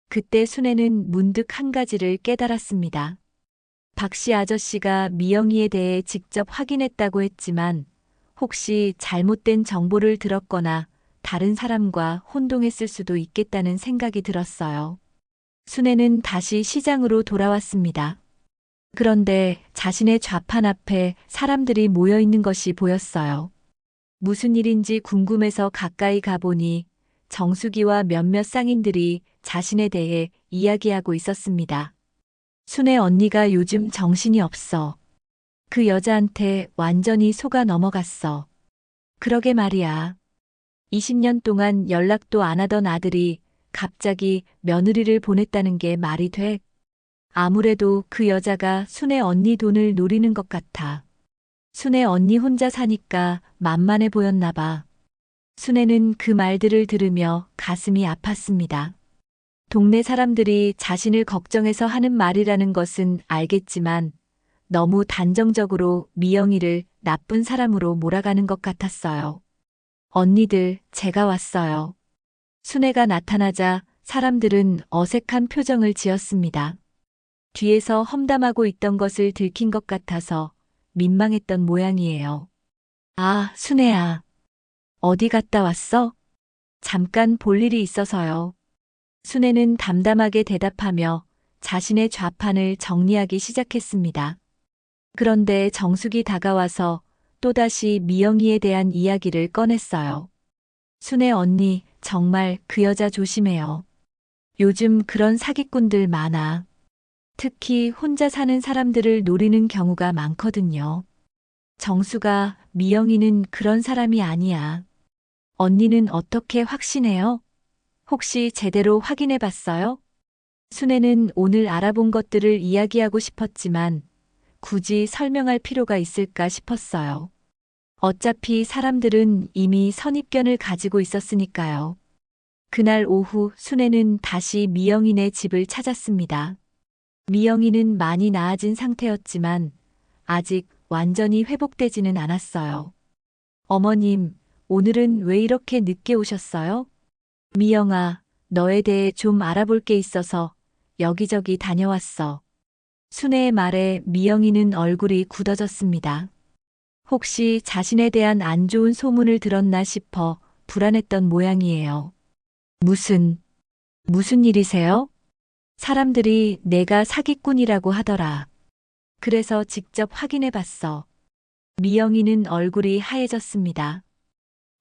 그때 순애는 문득 한 가지를 깨달았습니다. 박씨 아저씨가 미영이에 대해 직접 확인했다고 했지만 혹시 잘못된 정보를 들었거나 다른 사람과 혼동했을 수도 있겠다는 생각이 들었어요. 순애는 다시 시장으로 돌아왔습니다. 그런데 자신의 좌판 앞에 사람들이 모여 있는 것이 보였어요. 무슨 일인지 궁금해서 가까이 가보니 정수기와 몇몇 쌍인들이 자신에 대해 이야기하고 있었습니다. 순애 언니가 요즘 정신이 없어. 그 여자한테 완전히 속아 넘어갔어. 그러게 말이야. 20년 동안 연락도 안 하던 아들이 갑자기 며느리를 보냈다는 게 말이 돼? 아무래도 그 여자가 순애 언니 돈을 노리는 것 같아. 순애 언니 혼자 사니까 만만해 보였나 봐. 순애는 그 말들을 들으며 가슴이 아팠습니다. 동네 사람들이 자신을 걱정해서 하는 말이라는 것은 알겠지만 너무 단정적으로 미영이를 나쁜 사람으로 몰아가는 것 같았어요. 언니들, 제가 왔어요. 순애가 나타나자 사람들은 어색한 표정을 지었습니다. 뒤에서 험담하고 있던 것을 들킨 것 같아서 민망했던 모양이에요. 아, 순애야. 어디 갔다 왔어? 잠깐 볼 일이 있어서요. 순애는 담담하게 대답하며 자신의 좌판을 정리하기 시작했습니다. 그런데 정숙이 다가와서 또다시 미영이에 대한 이야기를 꺼냈어요. 순애 언니, 정말 그 여자 조심해요. 요즘 그런 사기꾼들 많아. 특히 혼자 사는 사람들을 노리는 경우가 많거든요. 정수가, 미영이는 그런 사람이 아니야. 언니는 어떻게 확신해요? 혹시 제대로 확인해 봤어요? 순애는 오늘 알아본 것들을 이야기하고 싶었지만 굳이 설명할 필요가 있을까 싶었어요. 어차피 사람들은 이미 선입견을 가지고 있었으니까요. 그날 오후 순애는 다시 미영이네 집을 찾았습니다. 미영이는 많이 나아진 상태였지만 아직 완전히 회복되지는 않았어요. 어머님, 오늘은 왜 이렇게 늦게 오셨어요? 미영아, 너에 대해 좀 알아볼 게 있어서 여기저기 다녀왔어. 순애의 말에 미영이는 얼굴이 굳어졌습니다. 혹시 자신에 대한 안 좋은 소문을 들었나 싶어 불안했던 모양이에요. 무슨 일이세요? 사람들이 내가 사기꾼이라고 하더라. 그래서 직접 확인해 봤어. 미영이는 얼굴이 하얘졌습니다.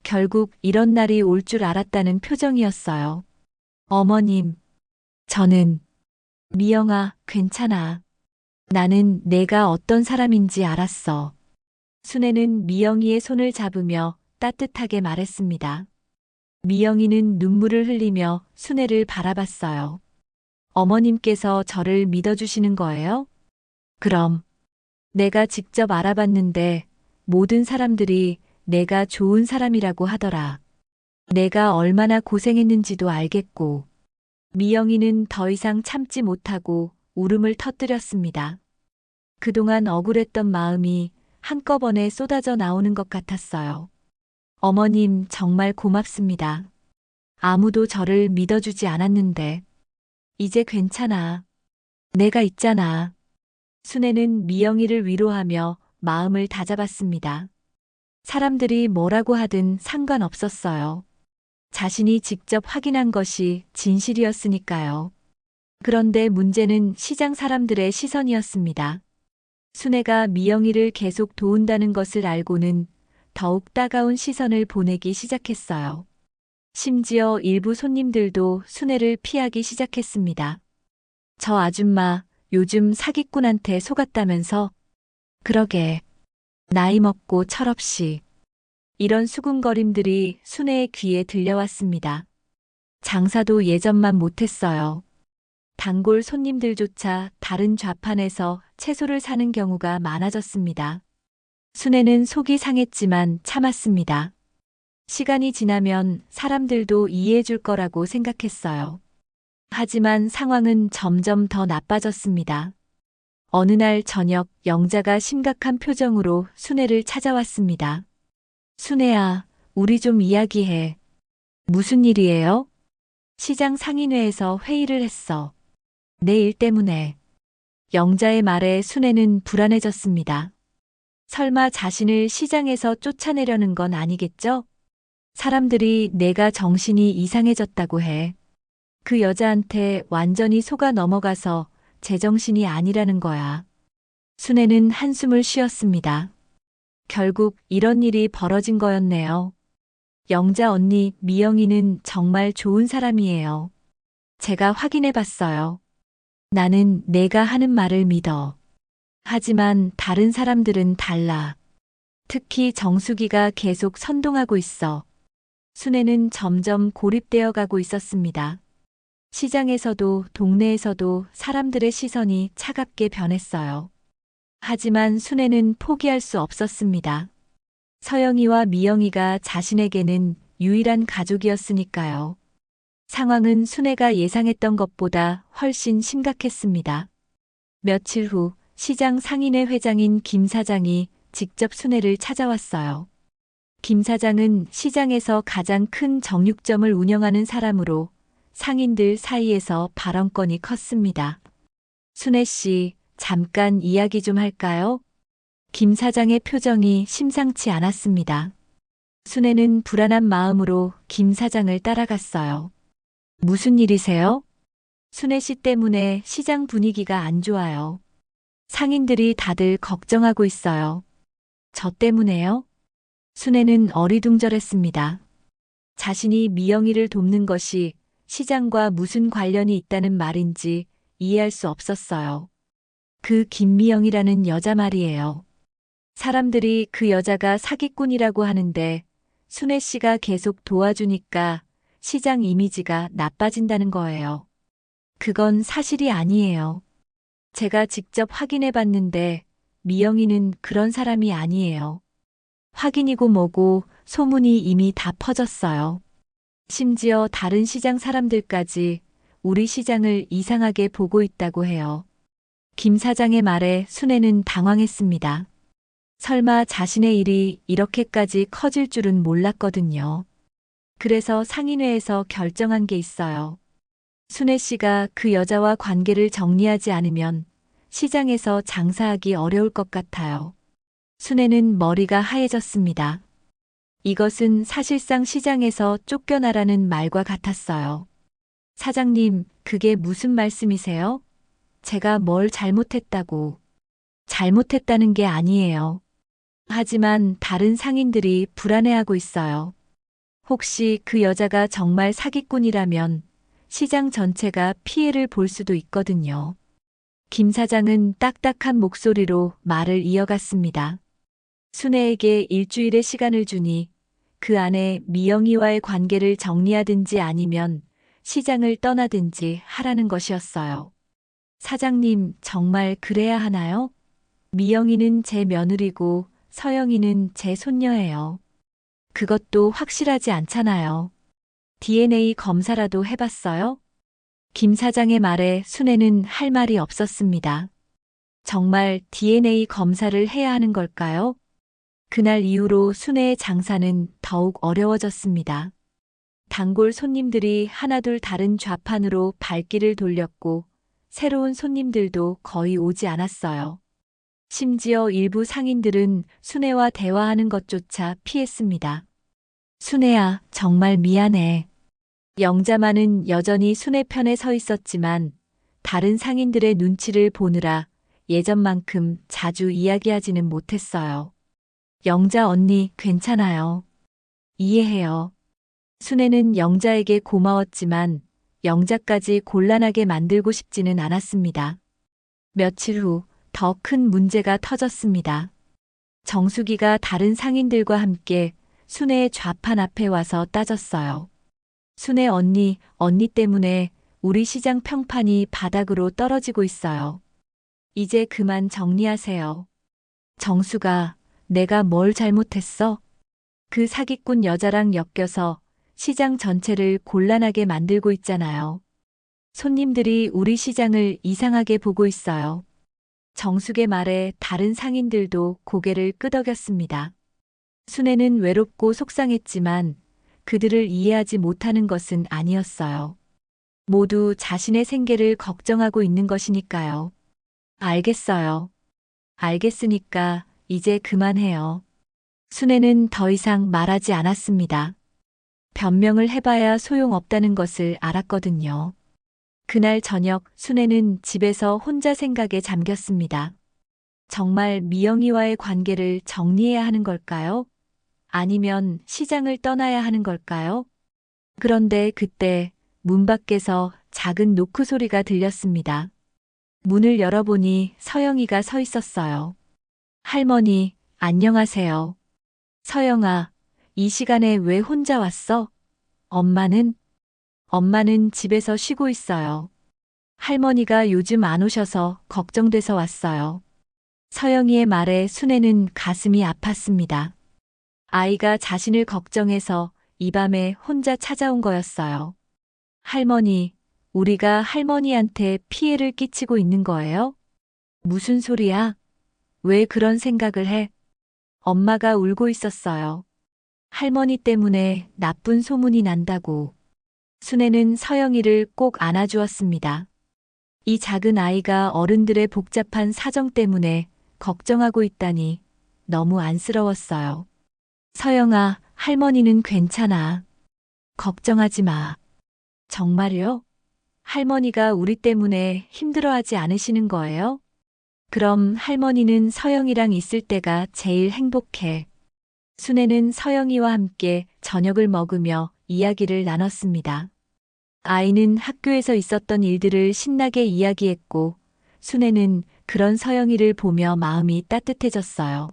결국 이런 날이 올 줄 알았다는 표정이었어요. 어머님, 저는 미영아, 괜찮아. 나는 내가 어떤 사람인지 알았어. 순애는 미영이의 손을 잡으며 따뜻하게 말했습니다. 미영이는 눈물을 흘리며 순애를 바라봤어요. 어머님께서 저를 믿어주시는 거예요? 그럼 내가 직접 알아봤는데 모든 사람들이 내가 좋은 사람이라고 하더라. 내가 얼마나 고생했는지도 알겠고. 미영이는 더 이상 참지 못하고 울음을 터뜨렸습니다. 그동안 억울했던 마음이 한꺼번에 쏟아져 나오는 것 같았어요. 어머님 정말 고맙습니다. 아무도 저를 믿어주지 않았는데. 이제 괜찮아. 내가 있잖아. 순애는 미영이를 위로하며 마음을 다잡았습니다. 사람들이 뭐라고 하든 상관없었어요. 자신이 직접 확인한 것이 진실이었으니까요. 그런데 문제는 시장 사람들의 시선이었습니다. 순애가 미영이를 계속 도운다는 것을 알고는 더욱 따가운 시선을 보내기 시작했어요. 심지어 일부 손님들도 순애를 피하기 시작했습니다. 저 아줌마 요즘 사기꾼한테 속았다면서? 그러게. 나이 먹고 철없이. 이런 수군거림들이 순애의 귀에 들려왔습니다. 장사도 예전만 못했어요. 단골 손님들조차 다른 좌판에서 채소를 사는 경우가 많아졌습니다. 순애는 속이 상했지만 참았습니다. 시간이 지나면 사람들도 이해해 줄 거라고 생각했어요. 하지만 상황은 점점 더 나빠졌습니다. 어느 날 저녁 영자가 심각한 표정으로 순애를 찾아왔습니다. 순애야, 우리 좀 이야기해. 무슨 일이에요? 시장 상인회에서 회의를 했어. 내 일 때문에. 영자의 말에 순애는 불안해졌습니다. 설마 자신을 시장에서 쫓아내려는 건 아니겠죠? 사람들이 내가 정신이 이상해졌다고 해. 그 여자한테 완전히 속아 넘어가서 제정신이 아니라는 거야. 순애는 한숨을 쉬었습니다. 결국 이런 일이 벌어진 거였네요. 영자 언니, 미영이는 정말 좋은 사람이에요. 제가 확인해 봤어요. 나는 내가 하는 말을 믿어. 하지만 다른 사람들은 달라. 특히 정수기가 계속 선동하고 있어. 순애는 점점 고립되어 가고 있었습니다. 시장에서도 동네에서도 사람들의 시선이 차갑게 변했어요. 하지만 순애는 포기할 수 없었습니다. 서영이와 미영이가 자신에게는 유일한 가족이었으니까요. 상황은 순애가 예상했던 것보다 훨씬 심각했습니다. 며칠 후 시장 상인회 회장인 김 사장이 직접 순애를 찾아왔어요. 김 사장은 시장에서 가장 큰 정육점을 운영하는 사람으로 상인들 사이에서 발언권이 컸습니다. 순애 씨, 잠깐 이야기 좀 할까요? 김 사장의 표정이 심상치 않았습니다. 순애는 불안한 마음으로 김 사장을 따라갔어요. 무슨 일이세요? 순애 씨 때문에 시장 분위기가 안 좋아요. 상인들이 다들 걱정하고 있어요. 저 때문에요? 순애는 어리둥절했습니다. 자신이 미영이를 돕는 것이 시장과 무슨 관련이 있다는 말인지 이해할 수 없었어요. 그 김미영이라는 여자 말이에요. 사람들이 그 여자가 사기꾼이라고 하는데 순애 씨가 계속 도와주니까 시장 이미지가 나빠진다는 거예요. 그건 사실이 아니에요. 제가 직접 확인해 봤는데 미영이는 그런 사람이 아니에요. 확인이고 뭐고 소문이 이미 다 퍼졌어요. 심지어 다른 시장 사람들까지 우리 시장을 이상하게 보고 있다고 해요. 김 사장의 말에 순애는 당황했습니다. 설마 자신의 일이 이렇게까지 커질 줄은 몰랐거든요. 그래서 상인회에서 결정한 게 있어요. 순애 씨가 그 여자와 관계를 정리하지 않으면 시장에서 장사하기 어려울 것 같아요. 순애는 머리가 하얘졌습니다. 이것은 사실상 시장에서 쫓겨나라는 말과 같았어요. 사장님, 그게 무슨 말씀이세요? 제가 뭘 잘못했다고. 잘못했다는 게 아니에요. 하지만 다른 상인들이 불안해하고 있어요. 혹시 그 여자가 정말 사기꾼이라면 시장 전체가 피해를 볼 수도 있거든요. 김 사장은 딱딱한 목소리로 말을 이어갔습니다. 순애에게 일주일의 시간을 주니 그 안에 미영이와의 관계를 정리하든지 아니면 시장을 떠나든지 하라는 것이었어요. 사장님, 정말 그래야 하나요? 미영이는 제 며느리고 서영이는 제 손녀예요. 그것도 확실하지 않잖아요. DNA 검사라도 해봤어요? 김 사장의 말에 순애는 할 말이 없었습니다. 정말 DNA 검사를 해야 하는 걸까요? 그날 이후로 순애의 장사는 더욱 어려워졌습니다. 단골 손님들이 하나둘 다른 좌판으로 발길을 돌렸고 새로운 손님들도 거의 오지 않았어요. 심지어 일부 상인들은 순애와 대화하는 것조차 피했습니다. 순애야, 정말 미안해. 영자만은 여전히 순애 편에 서 있었지만 다른 상인들의 눈치를 보느라 예전만큼 자주 이야기하지는 못했어요. 영자 언니, 괜찮아요. 이해해요. 순애는 영자에게 고마웠지만 영자까지 곤란하게 만들고 싶지는 않았습니다. 며칠 후 더 큰 문제가 터졌습니다. 정수기가 다른 상인들과 함께 순애의 좌판 앞에 와서 따졌어요. 순애 언니 때문에 우리 시장 평판이 바닥으로 떨어지고 있어요. 이제 그만 정리하세요. 정수가, 내가 뭘 잘못했어? 그 사기꾼 여자랑 엮여서 시장 전체를 곤란하게 만들고 있잖아요. 손님들이 우리 시장을 이상하게 보고 있어요. 정숙의 말에 다른 상인들도 고개를 끄덕였습니다. 순애는 외롭고 속상했지만 그들을 이해하지 못하는 것은 아니었어요. 모두 자신의 생계를 걱정하고 있는 것이니까요. 알겠어요. 알겠으니까 이제 그만해요. 순애는 더 이상 말하지 않았습니다. 변명을 해봐야 소용없다는 것을 알았거든요. 그날 저녁 순애는 집에서 혼자 생각에 잠겼습니다. 정말 미영이와의 관계를 정리해야 하는 걸까요? 아니면 시장을 떠나야 하는 걸까요? 그런데 그때 문 밖에서 작은 노크 소리가 들렸습니다. 문을 열어보니 서영이가 서 있었어요. 할머니, 안녕하세요. 서영아, 이 시간에 왜 혼자 왔어? 엄마는 집에서 쉬고 있어요. 할머니가 요즘 안 오셔서 걱정돼서 왔어요. 서영이의 말에 순애는 가슴이 아팠습니다. 아이가 자신을 걱정해서 이 밤에 혼자 찾아온 거였어요. 할머니, 우리가 할머니한테 피해를 끼치고 있는 거예요? 무슨 소리야? 왜 그런 생각을 해? 엄마가 울고 있었어요. 할머니 때문에 나쁜 소문이 난다고. 순애는 서영이를 꼭 안아주었습니다. 이 작은 아이가 어른들의 복잡한 사정 때문에 걱정하고 있다니 너무 안쓰러웠어요. 서영아, 할머니는 괜찮아. 걱정하지 마. 정말요? 할머니가 우리 때문에 힘들어하지 않으시는 거예요? 그럼 할머니는 서영이랑 있을 때가 제일 행복해. 순애는 서영이와 함께 저녁을 먹으며 이야기를 나눴습니다. 아이는 학교에서 있었던 일들을 신나게 이야기했고, 순애는 그런 서영이를 보며 마음이 따뜻해졌어요.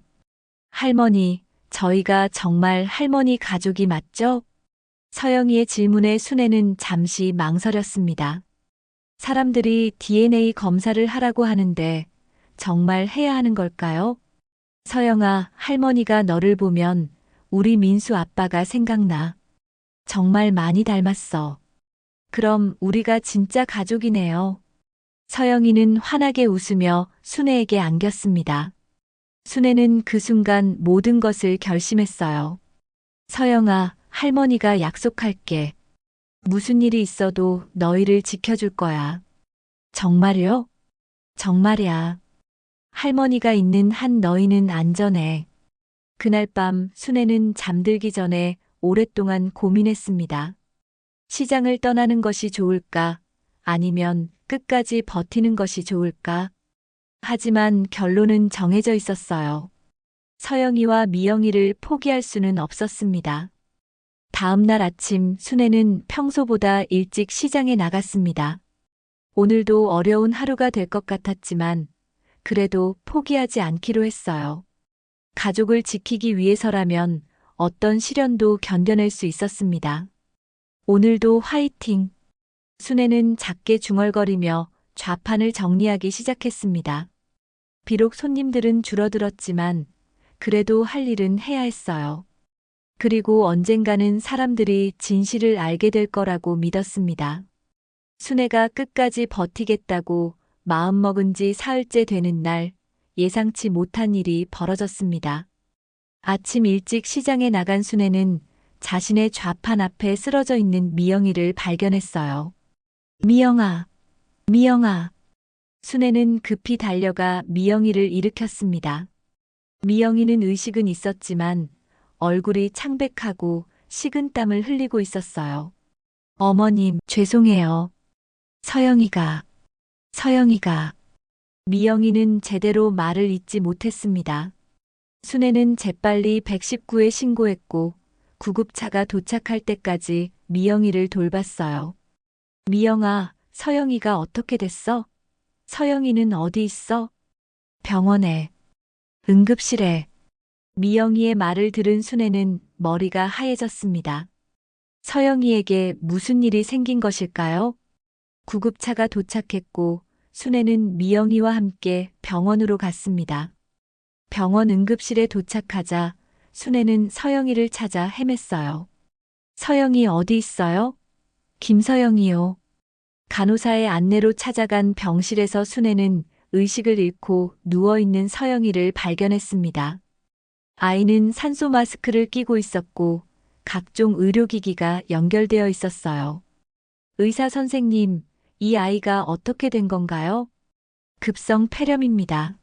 할머니, 저희가 정말 할머니 가족이 맞죠? 서영이의 질문에 순애는 잠시 망설였습니다. 사람들이 DNA 검사를 하라고 하는데 정말 해야 하는 걸까요? 서영아, 할머니가 너를 보면 우리 민수 아빠가 생각나. 정말 많이 닮았어. 그럼 우리가 진짜 가족이네요. 서영이는 환하게 웃으며 순애에게 안겼습니다. 순애는 그 순간 모든 것을 결심했어요. 서영아, 할머니가 약속할게. 무슨 일이 있어도 너희를 지켜줄 거야. 정말요? 정말이야. 할머니가 있는 한 너희는 안전해. 그날 밤 순애는 잠들기 전에 오랫동안 고민했습니다. 시장을 떠나는 것이 좋을까? 아니면 끝까지 버티는 것이 좋을까? 하지만 결론은 정해져 있었어요. 서영이와 미영이를 포기할 수는 없었습니다. 다음 날 아침 순애는 평소보다 일찍 시장에 나갔습니다. 오늘도 어려운 하루가 될 것 같았지만 그래도 포기하지 않기로 했어요. 가족을 지키기 위해서라면 어떤 시련도 견뎌낼 수 있었습니다. 오늘도 화이팅! 순애는 작게 중얼거리며 좌판을 정리하기 시작했습니다. 비록 손님들은 줄어들었지만 그래도 할 일은 해야 했어요. 그리고 언젠가는 사람들이 진실을 알게 될 거라고 믿었습니다. 순애가 끝까지 버티겠다고 마음먹은 지 사흘째 되는 날, 예상치 못한 일이 벌어졌습니다. 아침 일찍 시장에 나간 순애는 자신의 좌판 앞에 쓰러져 있는 미영이를 발견했어요. 미영아, 미영아. 순애는 급히 달려가 미영이를 일으켰습니다. 미영이는 의식은 있었지만 얼굴이 창백하고 식은땀을 흘리고 있었어요. 어머님, 죄송해요. 서영이가. 미영이는 제대로 말을 잇지 못했습니다. 순애는 재빨리 119에 신고했고 구급차가 도착할 때까지 미영이를 돌봤어요. 미영아, 서영이가 어떻게 됐어? 서영이는 어디 있어? 병원에. 응급실에. 미영이의 말을 들은 순애는 머리가 하얘졌습니다. 서영이에게 무슨 일이 생긴 것일까요? 구급차가 도착했고 순애는 미영이와 함께 병원으로 갔습니다. 병원 응급실에 도착하자 순애는 서영이를 찾아 헤맸어요. 서영이 어디 있어요? 김서영이요. 간호사의 안내로 찾아간 병실에서 순애는 의식을 잃고 누워있는 서영이를 발견했습니다. 아이는 산소 마스크를 끼고 있었고 각종 의료기기가 연결되어 있었어요. 의사 선생님, 이 아이가 어떻게 된 건가요? 급성 폐렴입니다.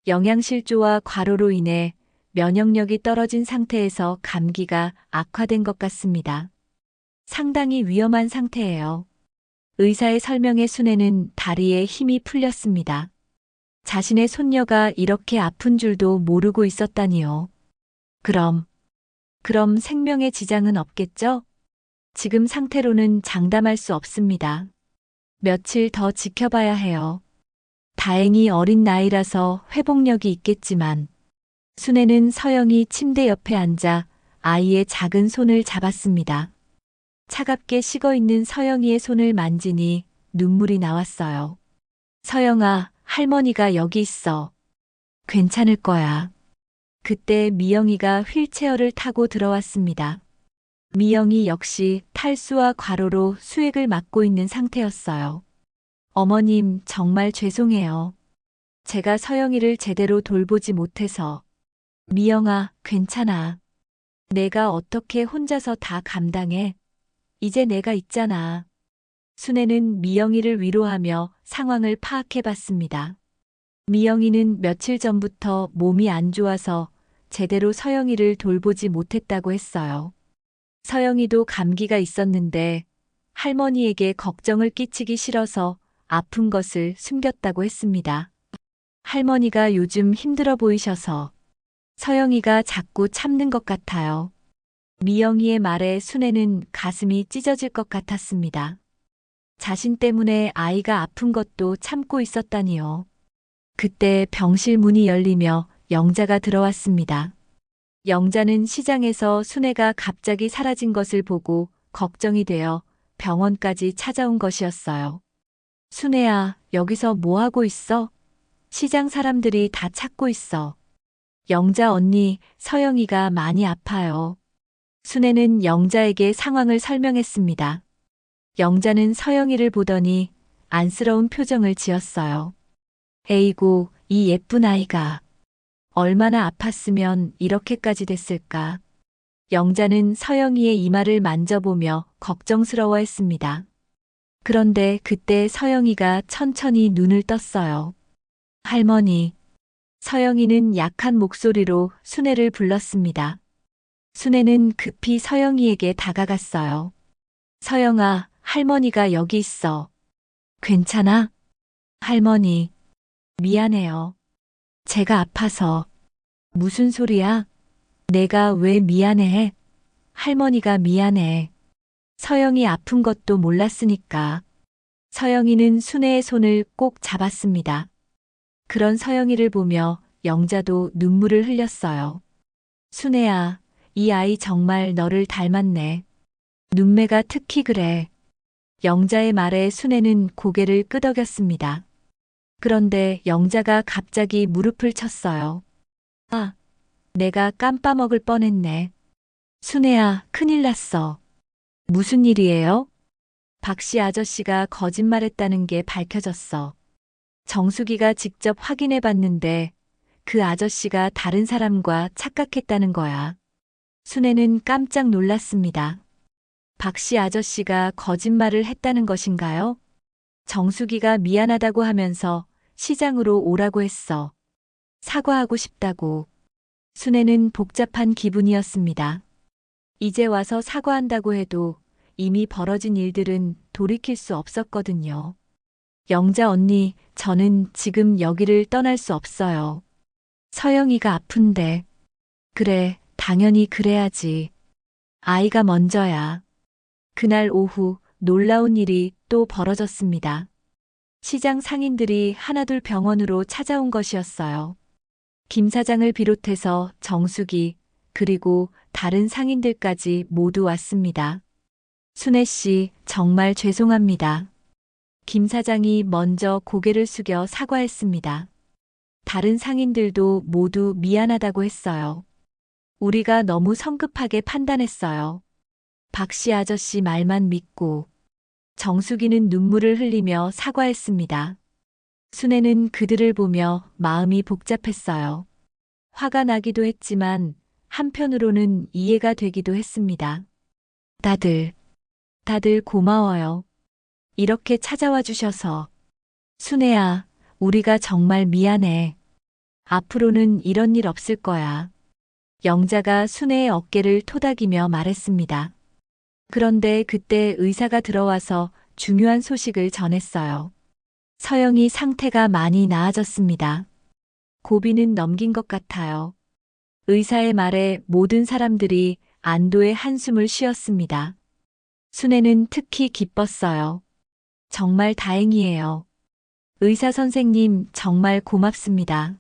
영양실조와 과로로 인해 면역력이 떨어진 상태에서 감기가 악화된 것 같습니다. 상당히 위험한 상태예요. 의사의 설명에 순애는 다리에 힘이 풀렸습니다. 자신의 손녀가 이렇게 아픈 줄도 모르고 있었다니요. 그럼 생명에 지장은 없겠죠? 지금 상태로는 장담할 수 없습니다. 며칠 더 지켜봐야 해요. 다행히 어린 나이라서 회복력이 있겠지만, 순애는 서영이 침대 옆에 앉아 아이의 작은 손을 잡았습니다. 차갑게 식어 있는 서영이의 손을 만지니 눈물이 나왔어요. 서영아, 할머니가 여기 있어. 괜찮을 거야. 그때 미영이가 휠체어를 타고 들어왔습니다. 미영이 역시 탈수와 과로로 수액을 맞고 있는 상태였어요. 어머님, 정말 죄송해요. 제가 서영이를 제대로 돌보지 못해서. 미영아, 괜찮아. 내가 어떻게 혼자서 다 감당해? 이제 내가 있잖아. 순애는 미영이를 위로하며 상황을 파악해 봤습니다. 미영이는 며칠 전부터 몸이 안 좋아서 제대로 서영이를 돌보지 못했다고 했어요. 서영이도 감기가 있었는데 할머니에게 걱정을 끼치기 싫어서 아픈 것을 숨겼다고 했습니다. 할머니가 요즘 힘들어 보이셔서 서영이가 자꾸 참는 것 같아요. 미영이의 말에 순애는 가슴이 찢어질 것 같았습니다. 자신 때문에 아이가 아픈 것도 참고 있었다니요. 그때 병실 문이 열리며 영자가 들어왔습니다. 영자는 시장에서 순애가 갑자기 사라진 것을 보고 걱정이 되어 병원까지 찾아온 것이었어요. 순애야, 여기서 뭐 하고 있어? 시장 사람들이 다 찾고 있어. 영자 언니, 서영이가 많이 아파요. 순애는 영자에게 상황을 설명했습니다. 영자는 서영이를 보더니 안쓰러운 표정을 지었어요. 에이고, 이 예쁜 아이가 얼마나 아팠으면 이렇게까지 됐을까. 영자는 서영이의 이마를 만져보며 걱정스러워했습니다. 그런데 그때 서영이가 천천히 눈을 떴어요. 할머니. 서영이는 약한 목소리로 순애를 불렀습니다. 순애는 급히 서영이에게 다가갔어요. 서영아, 할머니가 여기 있어. 괜찮아? 할머니. 미안해요. 제가 아파서. 무슨 소리야? 내가 왜 미안해? 할머니가 미안해. 서영이 아픈 것도 몰랐으니까. 서영이는 순애의 손을 꼭 잡았습니다. 그런 서영이를 보며 영자도 눈물을 흘렸어요. 순애야, 이 아이 정말 너를 닮았네. 눈매가 특히 그래. 영자의 말에 순애는 고개를 끄덕였습니다. 그런데 영자가 갑자기 무릎을 쳤어요. 아, 내가 깜빠먹을 뻔했네. 순애야, 큰일 났어. 무슨 일이에요? 박씨 아저씨가 거짓말했다는 게 밝혀졌어. 정수기가 직접 확인해 봤는데 그 아저씨가 다른 사람과 착각했다는 거야. 순애는 깜짝 놀랐습니다. 박씨 아저씨가 거짓말을 했다는 것인가요? 정수기가 미안하다고 하면서 시장으로 오라고 했어. 사과하고 싶다고. 순애는 복잡한 기분이었습니다. 이제 와서 사과한다고 해도 이미 벌어진 일들은 돌이킬 수 없었거든요. 영자 언니, 저는 지금 여기를 떠날 수 없어요. 서영이가 아픈데. 그래, 당연히 그래야지. 아이가 먼저야. 그날 오후 놀라운 일이 또 벌어졌습니다. 시장 상인들이 하나둘 병원으로 찾아온 것이었어요. 김 사장을 비롯해서 정수기, 그리고 다른 상인들까지 모두 왔습니다. 순애 씨, 정말 죄송합니다. 김 사장이 먼저 고개를 숙여 사과했습니다. 다른 상인들도 모두 미안하다고 했어요. 우리가 너무 성급하게 판단했어요. 박씨 아저씨 말만 믿고. 정수기는 눈물을 흘리며 사과했습니다. 순애는 그들을 보며 마음이 복잡했어요. 화가 나기도 했지만 한편으로는 이해가 되기도 했습니다. 다들 고마워요. 이렇게 찾아와 주셔서. 순애야, 우리가 정말 미안해. 앞으로는 이런 일 없을 거야. 영자가 순애의 어깨를 토닥이며 말했습니다. 그런데 그때 의사가 들어와서 중요한 소식을 전했어요. 서영이 상태가 많이 나아졌습니다. 고비는 넘긴 것 같아요. 의사의 말에 모든 사람들이 안도의 한숨을 쉬었습니다. 순애는 특히 기뻤어요. 정말 다행이에요. 의사 선생님 정말 고맙습니다.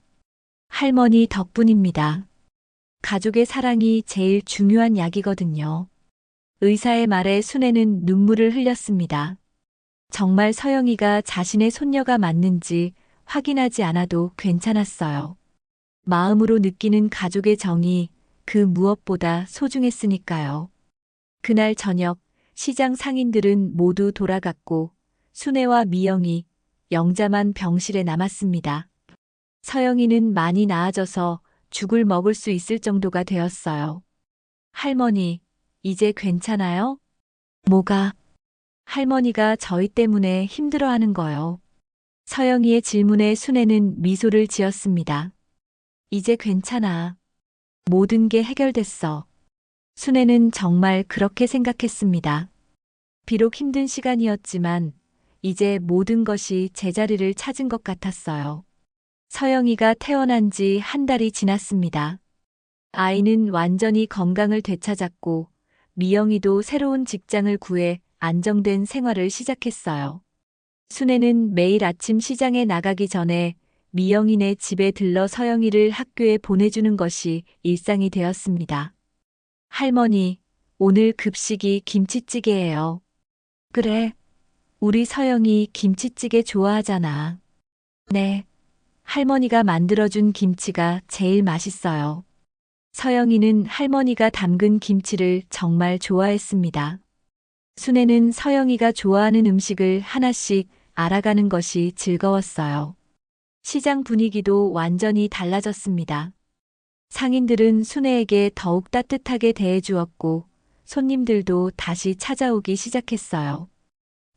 할머니 덕분입니다. 가족의 사랑이 제일 중요한 약이거든요. 의사의 말에 순애는 눈물을 흘렸습니다. 정말 서영이가 자신의 손녀가 맞는지 확인하지 않아도 괜찮았어요. 마음으로 느끼는 가족의 정이 그 무엇보다 소중했으니까요. 그날 저녁 시장 상인들은 모두 돌아갔고 순애와 미영이 영자만 병실에 남았습니다. 서영이는 많이 나아져서 죽을 먹을 수 있을 정도가 되었어요. 할머니, 이제 괜찮아요? 뭐가? 할머니가 저희 때문에 힘들어하는 거요. 서영이의 질문에 순애는 미소를 지었습니다. 이제 괜찮아. 모든 게 해결됐어. 순애는 정말 그렇게 생각했습니다. 비록 힘든 시간이었지만 이제 모든 것이 제자리를 찾은 것 같았어요. 서영이가 태어난 지 한 달이 지났습니다. 아이는 완전히 건강을 되찾았고 미영이도 새로운 직장을 구해 안정된 생활을 시작했어요. 순애는 매일 아침 시장에 나가기 전에 미영이네 집에 들러 서영이를 학교에 보내주는 것이 일상이 되었습니다. 할머니, 오늘 급식이 김치찌개예요. 그래, 우리 서영이 김치찌개 좋아하잖아. 네, 할머니가 만들어준 김치가 제일 맛있어요. 서영이는 할머니가 담근 김치를 정말 좋아했습니다. 순애는 서영이가 좋아하는 음식을 하나씩 알아가는 것이 즐거웠어요. 시장 분위기도 완전히 달라졌습니다. 상인들은 순애에게 더욱 따뜻하게 대해주었고 손님들도 다시 찾아오기 시작했어요.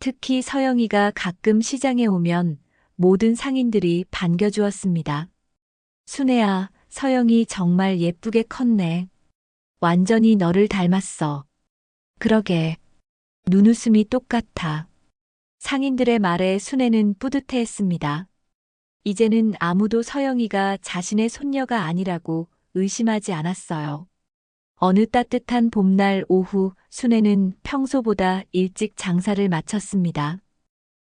특히 서영이가 가끔 시장에 오면 모든 상인들이 반겨주었습니다. 순애야, 서영이 정말 예쁘게 컸네. 완전히 너를 닮았어. 그러게. 눈웃음이 똑같아. 상인들의 말에 순애는 뿌듯해했습니다. 이제는 아무도 서영이가 자신의 손녀가 아니라고 의심하지 않았어요. 어느 따뜻한 봄날 오후 순애는 평소보다 일찍 장사를 마쳤습니다.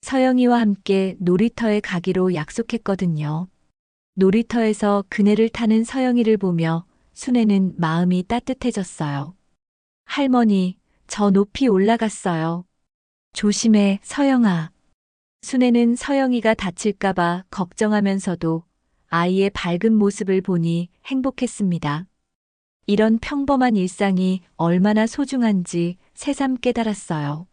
서영이와 함께 놀이터에 가기로 약속했거든요. 놀이터에서 그네를 타는 서영이를 보며 순애는 마음이 따뜻해졌어요. 할머니, 저 높이 올라갔어요. 조심해, 서영아. 순애는 서영이가 다칠까봐 걱정하면서도 아이의 밝은 모습을 보니 행복했습니다. 이런 평범한 일상이 얼마나 소중한지 새삼 깨달았어요.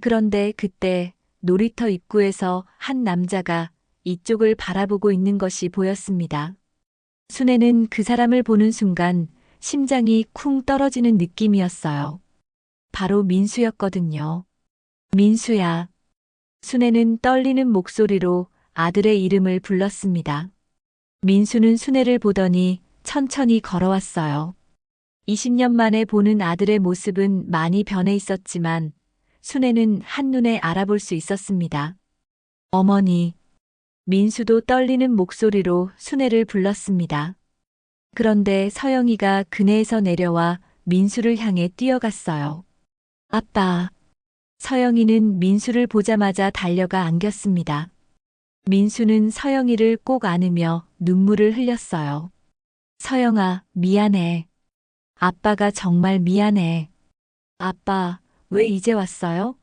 그런데 그때 놀이터 입구에서 한 남자가 이쪽을 바라보고 있는 것이 보였습니다. 순애는 그 사람을 보는 순간 심장이 쿵 떨어지는 느낌이었어요. 바로 민수였거든요. 민수야. 순애는 떨리는 목소리로 아들의 이름을 불렀습니다. 민수는 순애를 보더니 천천히 걸어왔어요. 20년 만에 보는 아들의 모습은 많이 변해 있었지만 순애는 한눈에 알아볼 수 있었습니다. 어머니. 민수도 떨리는 목소리로 순애를 불렀습니다. 그런데 서영이가 그네에서 내려와 민수를 향해 뛰어갔어요. 아빠. 서영이는 민수를 보자마자 달려가 안겼습니다. 민수는 서영이를 꼭 안으며 눈물을 흘렸어요. 서영아, 미안해. 아빠가 정말 미안해. 아빠, 왜 이제 왔어요?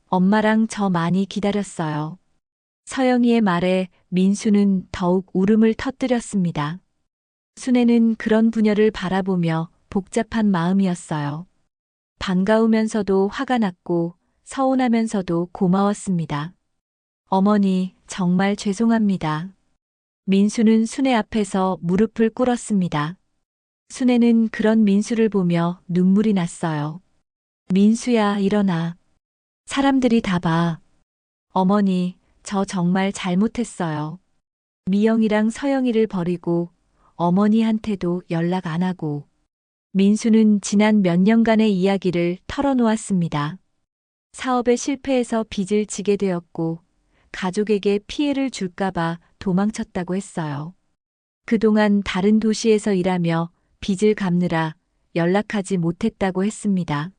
엄마랑 저 많이 기다렸어요. 서영이의 말에 민수는 더욱 울음을 터뜨렸습니다. 순애는 그런 부녀를 바라보며 복잡한 마음이었어요. 반가우면서도 화가 났고 서운하면서도 고마웠습니다. 어머니, 정말 죄송합니다. 민수는 순애 앞에서 무릎을 꿇었습니다. 순애는 그런 민수를 보며 눈물이 났어요. 민수야, 일어나. 사람들이 다 봐. 어머니, 저 정말 잘못했어요. 미영이랑 서영이를 버리고 어머니한테도 연락 안 하고. 민수는 지난 몇 년간의 이야기를 털어놓았습니다. 사업에 실패해서 빚을 지게 되었고 가족에게 피해를 줄까봐 도망쳤다고 했어요. 그동안 다른 도시에서 일하며 빚을 갚느라 연락하지 못했다고 했습니다.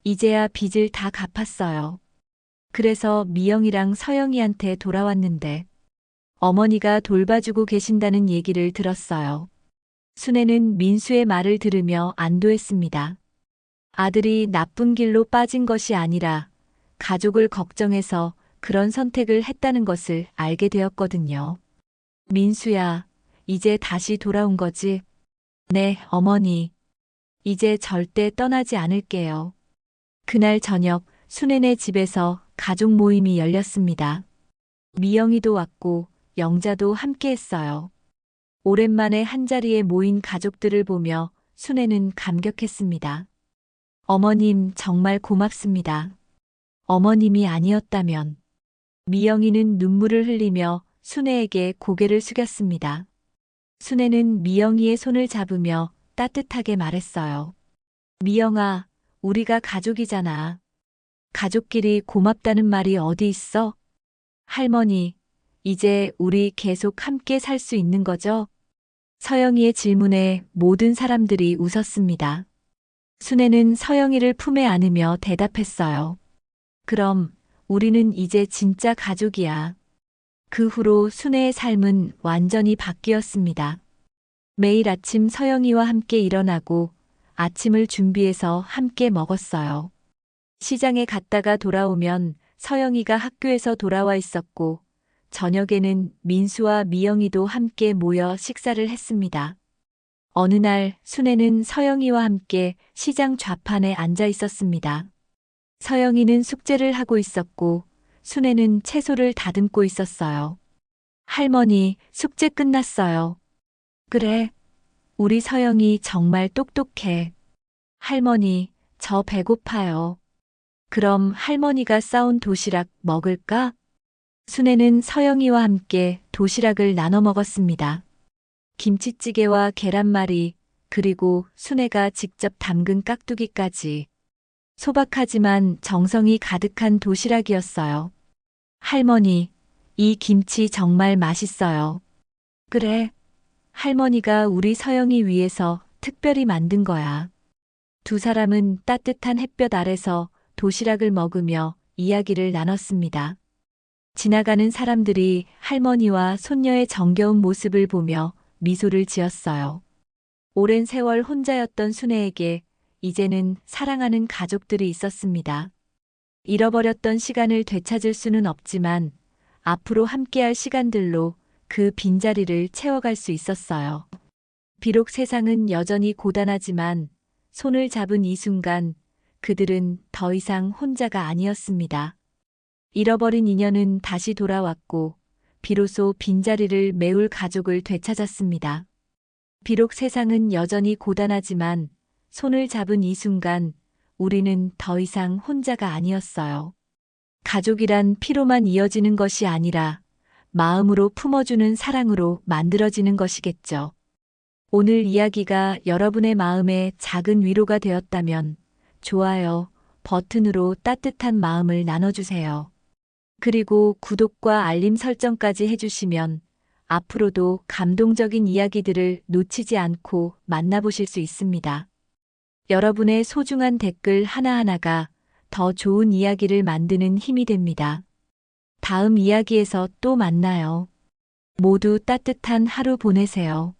이제야 빚을 다 갚았어요. 그래서 미영이랑 서영이한테 돌아왔는데 어머니가 돌봐주고 계신다는 얘기를 들었어요. 순애는 민수의 말을 들으며 안도했습니다. 아들이 나쁜 길로 빠진 것이 아니라 가족을 걱정해서 그런 선택을 했다는 것을 알게 되었거든요. 민수야, 이제 다시 돌아온 거지? 네, 어머니. 이제 절대 떠나지 않을게요. 그날 저녁 순애네 집에서 가족 모임이 열렸습니다. 미영이도 왔고 영자도 함께 했어요. 오랜만에 한자리에 모인 가족들을 보며 순애는 감격했습니다. 어머님 정말 고맙습니다. 어머님이 아니었다면. 미영이는 눈물을 흘리며 순애에게 고개를 숙였습니다. 순애는 미영이의 손을 잡으며 따뜻하게 말했어요. 미영아, 우리가 가족이잖아. 가족끼리 고맙다는 말이 어디 있어? 할머니, 이제 우리 계속 함께 살 수 있는 거죠? 서영이의 질문에 모든 사람들이 웃었습니다. 순애는 서영이를 품에 안으며 대답했어요. 그럼 우리는 이제 진짜 가족이야. 그 후로 순애의 삶은 완전히 바뀌었습니다. 매일 아침 서영이와 함께 일어나고 아침을 준비해서 함께 먹었어요. 시장에 갔다가 돌아오면 서영이가 학교에서 돌아와 있었고 저녁에는 민수와 미영이도 함께 모여 식사를 했습니다. 어느 날 순애는 서영이와 함께 시장 좌판에 앉아 있었습니다. 서영이는 숙제를 하고 있었고 순애는 채소를 다듬고 있었어요. 할머니, 숙제 끝났어요. 그래, 우리 서영이 정말 똑똑해. 할머니, 저 배고파요. 그럼 할머니가 싸온 도시락 먹을까? 순애는 서영이와 함께 도시락을 나눠 먹었습니다. 김치찌개와 계란말이, 그리고 순애가 직접 담근 깍두기까지. 소박하지만 정성이 가득한 도시락이었어요. 할머니, 이 김치 정말 맛있어요. 그래, 할머니가 우리 서영이 위해서 특별히 만든 거야. 두 사람은 따뜻한 햇볕 아래서 도시락을 먹으며 이야기를 나눴습니다. 지나가는 사람들이 할머니와 손녀의 정겨운 모습을 보며 미소를 지었어요. 오랜 세월 혼자였던 순애에게 이제는 사랑하는 가족들이 있었습니다. 잃어버렸던 시간을 되찾을 수는 없지만 앞으로 함께할 시간들로 그 빈자리를 채워갈 수 있었어요. 비록 세상은 여전히 고단하지만 손을 잡은 이 순간 그들은 더 이상 혼자가 아니었습니다. 잃어버린 인연은 다시 돌아왔고 비로소 빈자리를 메울 가족을 되찾았습니다. 비록 세상은 여전히 고단하지만 손을 잡은 이 순간 우리는 더 이상 혼자가 아니었어요. 가족이란 피로만 이어지는 것이 아니라 마음으로 품어주는 사랑으로 만들어지는 것이겠죠. 오늘 이야기가 여러분의 마음에 작은 위로가 되었다면 좋아요 버튼으로 따뜻한 마음을 나눠주세요. 그리고 구독과 알림 설정까지 해주시면 앞으로도 감동적인 이야기들을 놓치지 않고 만나보실 수 있습니다. 여러분의 소중한 댓글 하나하나가 더 좋은 이야기를 만드는 힘이 됩니다. 다음 이야기에서 또 만나요. 모두 따뜻한 하루 보내세요.